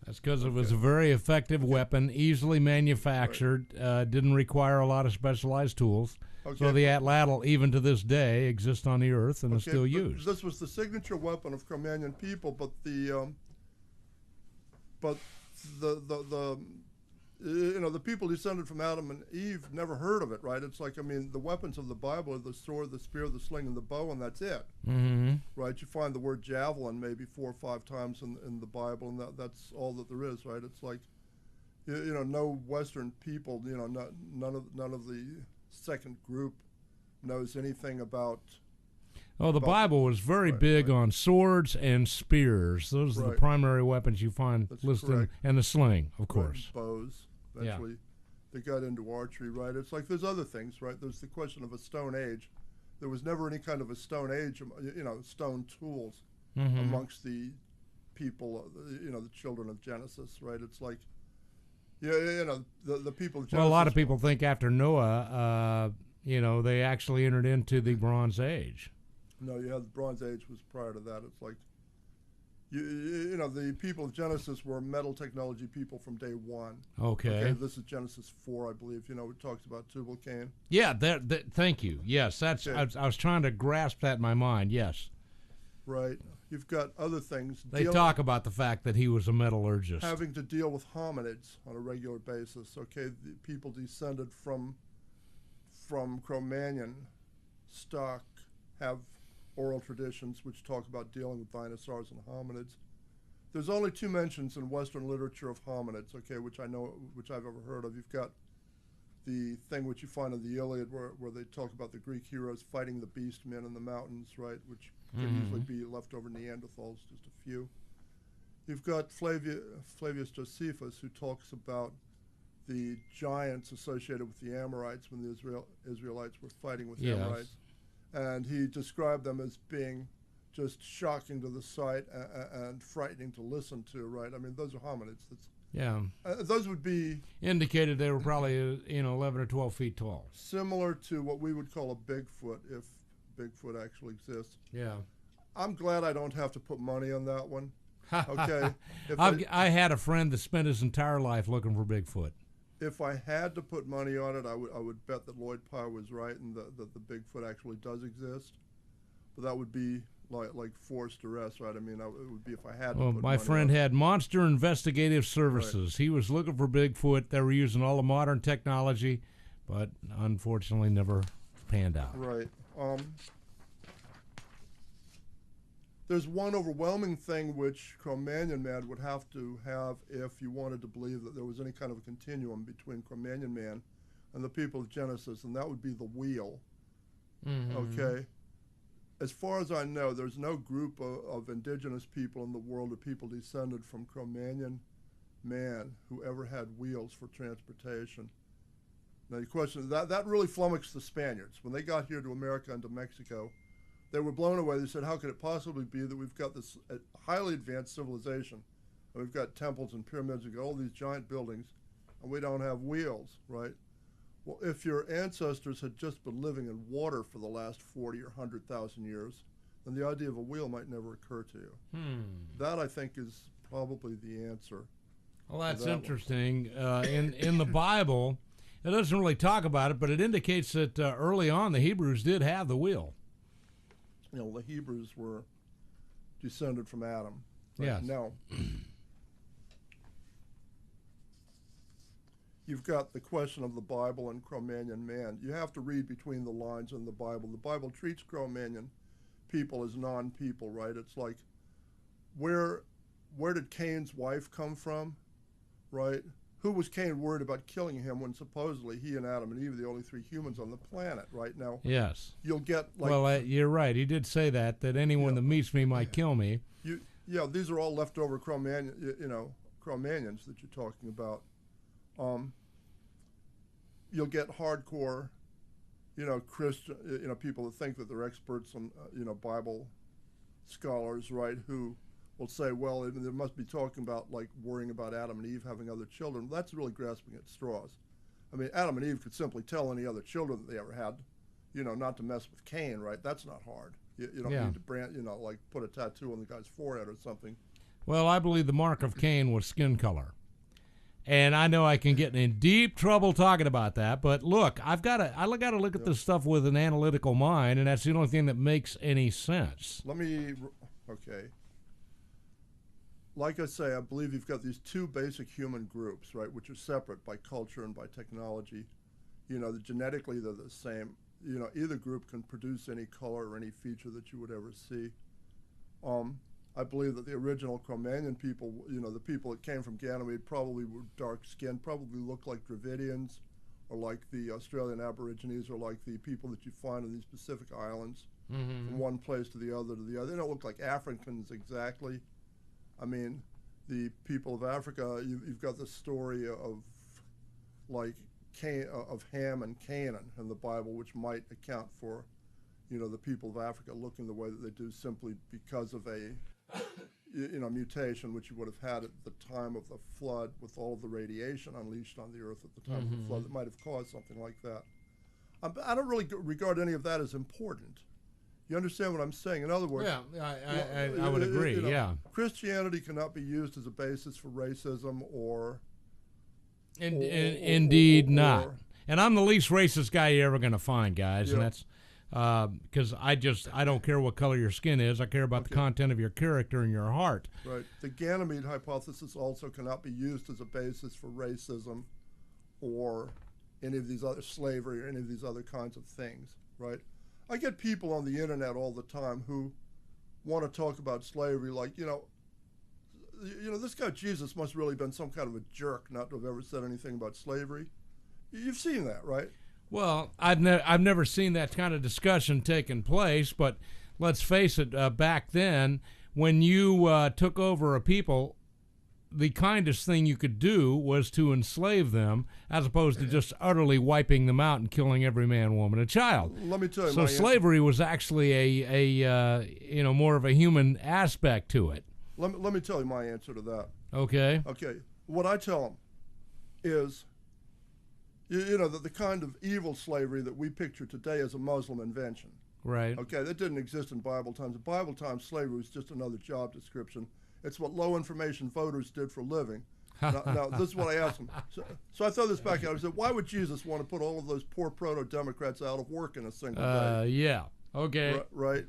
That's because it was a very effective weapon, easily manufactured, didn't require a lot of specialized tools. So the atlatl, even to this day, exists on the Earth and is still used. This was the signature weapon of Cro-Magnon people, but the the people descended from Adam and Eve never heard of it, right? It's like, I mean, the weapons of the Bible are the sword, the spear, the sling, and the bow, and that's it. Mm-hmm. Right? You find the word javelin maybe 4 or 5 times in the Bible, and that's all that there is, right? It's like, no Western people, none of the second group knows anything about. Oh, the Bible was very big on swords and spears. Those are the primary weapons you find listed, and the sling, of course. Bows. Eventually, they got into archery, right? It's like there's other things, right? There's the question of a Stone Age. There was never any kind of a Stone Age, stone tools amongst the people, the children of Genesis, right? It's like, the people of Genesis. Well, a lot of people think after Noah, they actually entered into the Bronze Age. No, the Bronze Age was prior to that. It's like, the people of Genesis were metal technology people from day one. Okay. This is Genesis 4, I believe. It talks about Tubal-Cain. Yeah, thank you. Yes, that's. I was trying to grasp that in my mind. Yes. Right. You've got other things. They talk about the fact that he was a metallurgist. Having to deal with hominids on a regular basis. Okay, the people descended from Cro-Magnon stock have oral traditions which talk about dealing with dinosaurs and hominids. There's only 2 mentions in Western literature of hominids, okay, which I've ever heard of. You've got the thing which you find in the Iliad where they talk about the Greek heroes fighting the beast men in the mountains, right, which could easily be leftover Neanderthals, just a few. You've got Flavius Josephus, who talks about the giants associated with the Amorites when the Israelites were fighting with the Amorites. And he described them as being just shocking to the sight and frightening to listen to, right? I mean, those are hominids. Those would be... Indicated they were probably, 11 or 12 feet tall. Similar to what we would call a Bigfoot, if Bigfoot actually exists. Yeah. I'm glad I don't have to put money on that one. Okay. I had a friend that spent his entire life looking for Bigfoot. If I had to put money on it, I would bet that Lloyd Pye was right and that the Bigfoot actually does exist. But that would be like forced arrest, right? I mean, it would be if I had to put my friend had Monster Investigative Services. Right. He was looking for Bigfoot. They were using all the modern technology, but unfortunately never panned out. Right. There's one overwhelming thing which Cro-Magnon man would have to have if you wanted to believe that there was any kind of a continuum between Cro-Magnon man and the people of Genesis, and that would be the wheel. Okay? As far as I know, there's no group of indigenous people in the world or people descended from Cro-Magnon man who ever had wheels for transportation. Now the question is, that really flummoxed the Spaniards. When they got here to America and to Mexico, they were blown away. They said, how could it possibly be that we've got this highly advanced civilization, and we've got temples and pyramids, and all these giant buildings, and we don't have wheels, right? Well, if your ancestors had just been living in water for the last 40 or 100,000 years, then the idea of a wheel might never occur to you. That, I think, is probably the answer. Well, that's interesting. In the Bible, it doesn't really talk about it, but it indicates that early on the Hebrews did have the wheel. The Hebrews were descended from Adam. Right? Yes. Now, you've got the question of the Bible and Cro-Magnon man. You have to read between the lines in the Bible. The Bible treats Cro-Magnon people as non-people, right? It's like, where did Cain's wife come from, right? Who was Cain worried about killing him when supposedly he and Adam and Eve are the only 3 humans on the planet right now? Yes. You'll get you're right. He did say that anyone that meets me might kill me. These are all leftover Cro-Magnons that you're talking about. You'll get hardcore, Christian, people that think that they're experts on, Bible scholars, right, who will say, well, they must be talking about worrying about Adam and Eve having other children. That's really grasping at straws. I mean, Adam and Eve could simply tell any other children that they ever had, not to mess with Cain, right? That's not hard. You don't need to like put a tattoo on the guy's forehead or something. Well, I believe the mark of Cain was skin color. And I know I can get in deep trouble talking about that, but look, I got to look at this stuff with an analytical mind, and that's the only thing that makes any sense. Okay. Like I say, I believe you've got these two basic human groups, right, which are separate by culture and by technology. Genetically they're the same. Either group can produce any color or any feature that you would ever see. I believe that the original Cro-Magnon people, the people that came from Ganymede probably were dark-skinned, probably looked like Dravidians or like the Australian Aborigines or like the people that you find in these Pacific Islands from one place to the other. They don't look like Africans exactly. I mean, the people of Africa, you've got the story of like of Ham and Canaan in the Bible, which might account for, the people of Africa looking the way that they do simply because of a mutation which you would have had at the time of the flood with all of the radiation unleashed on the earth at the time of the flood that might have caused something like that. I don't really regard any of that as important. You understand what I'm saying? In other words, I would agree. Christianity cannot be used as a basis for racism or indeed not. And I'm the least racist guy you're ever going to find, guys, and that's because I don't care what color your skin is. I care about the content of your character and your heart. Right. The Ganymede hypothesis also cannot be used as a basis for racism or any of these other slavery or any of these other kinds of things, right? I get people on the internet all the time who want to talk about slavery like, this guy Jesus must really have been some kind of a jerk not to have ever said anything about slavery. You've seen that, right? Well, I've never seen that kind of discussion taking place, but let's face it, back then, when you took over a people, the kindest thing you could do was to enslave them, as opposed to just utterly wiping them out and killing every man, woman, and child. Let me tell you. So slavery was actually a more of a human aspect to it. Let me tell you my answer to that. Okay. Okay. What I tell them is, that the kind of evil slavery that we picture today is a Muslim invention. Right. Okay, that didn't exist in Bible times. In Bible times, slavery was just another job description. It's what low information voters did for a living. Now, this is what I asked them. So I throw this back out. I said, why would Jesus want to put all of those poor proto-Democrats out of work in a single day? Yeah. Okay. Right.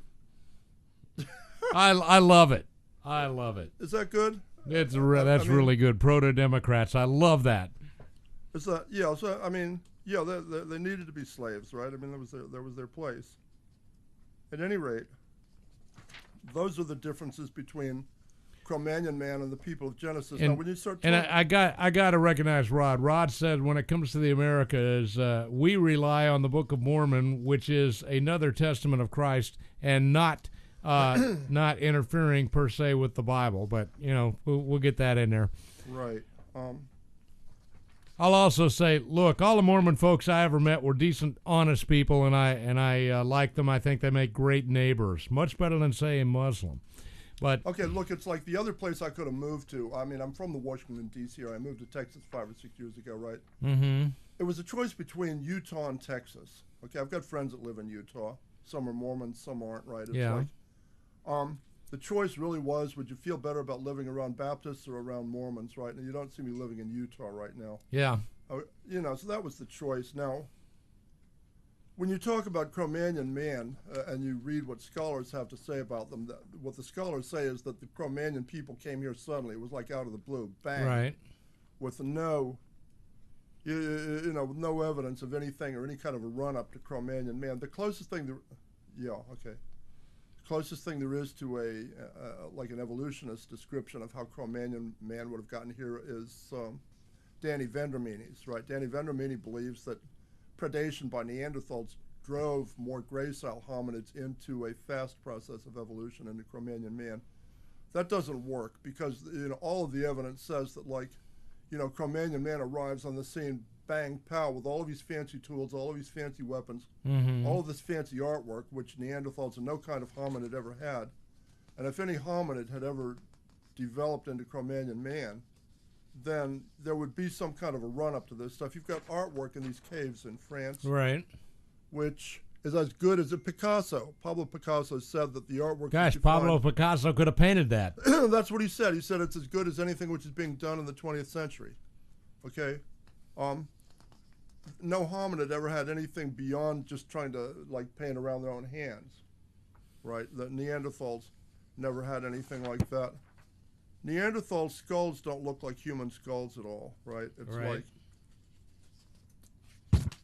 I love it. I love it. Is that good? That's really good. Proto-Democrats. I love that. Is that So I mean, they needed to be slaves, right? I mean, that was their place. At any rate, those are the differences between Cro-Magnon man and the people of Genesis. Now, when you start talking, I got to recognize Rod. Rod said when it comes to the Americas, we rely on the Book of Mormon, which is another testament of Christ, and not interfering per se with the Bible. But we'll get that in there. Right. I'll also say, look, all the Mormon folks I ever met were decent, honest people, and I like them. I think they make great neighbors, much better than, say, a Muslim. But okay, look, it's like the other place I could have moved to. I mean, I'm from the Washington, D.C. area. I moved to Texas 5 or 6 years ago, right? Mm-hmm. It was a choice between Utah and Texas. Okay, I've got friends that live in Utah. Some are Mormons, some aren't, right? It's like, the choice really was, would you feel better about living around Baptists or around Mormons, right? And you don't see me living in Utah right now. Yeah. So that was the choice. Now, when you talk about Cro-Magnon man and you read what scholars have to say about them, what the scholars say is that the Cro-Magnon people came here suddenly. It was like out of the blue, bang. Right. With no evidence of anything or any kind of a run-up to Cro-Magnon man. The closest thing closest thing there is to like an evolutionist description of how Cro-Magnon man would have gotten here is Danny Vendramini's, right? Danny Vendramini believes that predation by Neanderthals drove more gracile hominids into a fast process of evolution into Cro-Magnon man. That doesn't work because all of the evidence says that Cro-Magnon man arrives on the scene, bang, pow, with all of these fancy tools, all of these fancy weapons, all of this fancy artwork, which Neanderthals and no kind of hominid ever had. And if any hominid had ever developed into Cro-Magnon man, then there would be some kind of a run-up to this stuff. You've got artwork in these caves in France, right, which is as good as a Picasso. Pablo Picasso said that the artwork. Gosh, Pablo Picasso could have painted that. That's what he said. He said it's as good as anything which is being done in the 20th century. Okay, no hominid ever had anything beyond just trying to like paint around their own hands, right? The Neanderthals never had anything like that. Neanderthal skulls don't look like human skulls at all, right? It's like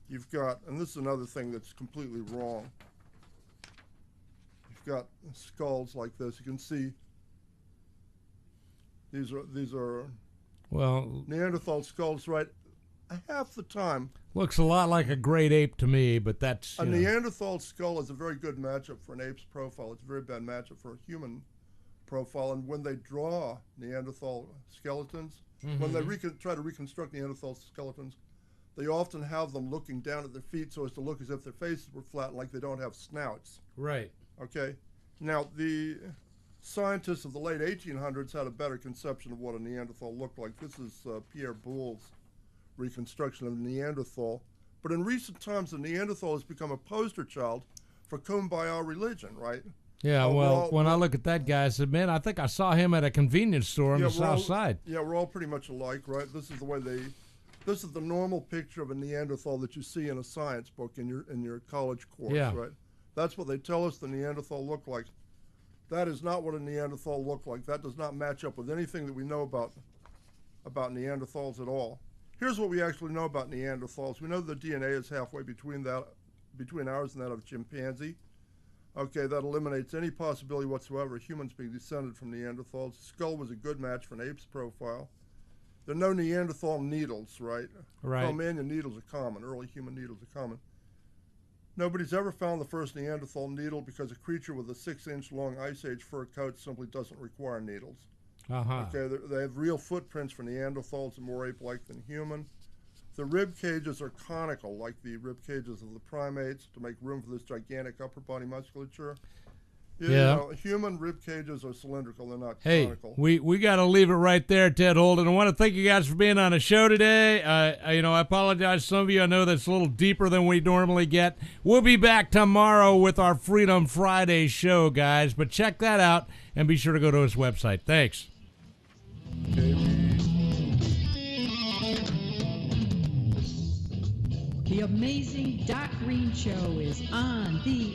you've got, and this is another thing that's completely wrong. You've got skulls like this. You can see these are well Neanderthal skulls, right? Half the time. Looks a lot like a great ape to me, but that's a Neanderthal skull is a very good matchup for an ape's profile. It's a very bad matchup for a human profile. And when they draw Neanderthal skeletons, when they try to reconstruct Neanderthal skeletons, they often have them looking down at their feet so as to look as if their faces were flat, like they don't have snouts. Right. Okay. Now, the scientists of the late 1800s had a better conception of what a Neanderthal looked like. This is Pierre Boule's reconstruction of Neanderthal. But in recent times, the Neanderthal has become a poster child for Kumbaya religion, right? Yeah, when I look at that guy, I said, man, I think I saw him at a convenience store on the south side. Yeah, we're all pretty much alike, right? This is the way this is the normal picture of a Neanderthal that you see in a science book in your college course, right? That's what they tell us the Neanderthal looked like. That is not what a Neanderthal looked like. That does not match up with anything that we know about Neanderthals at all. Here's what we actually know about Neanderthals. We know the DNA is halfway between ours and that of chimpanzee. Okay, that eliminates any possibility whatsoever of humans being descended from Neanderthals. The skull was a good match for an ape's profile. There are no Neanderthal needles, right? Right. Cro-Magnon needles are common. Early human needles are common. Nobody's ever found the first Neanderthal needle because a creature with a 6-inch long Ice Age fur coat simply doesn't require needles. Okay, they have real footprints for Neanderthals and more ape-like than human. The rib cages are conical, like the rib cages of the primates, to make room for this gigantic upper body musculature. You know, human rib cages are cylindrical; they're not conical. We got to leave it right there, Ted Holden. I want to thank you guys for being on the show today. I apologize to some of you. I know that's a little deeper than we normally get. We'll be back tomorrow with our Freedom Friday show, guys. But check that out and be sure to go to his website. Thanks. The amazing Doc Green Show is on the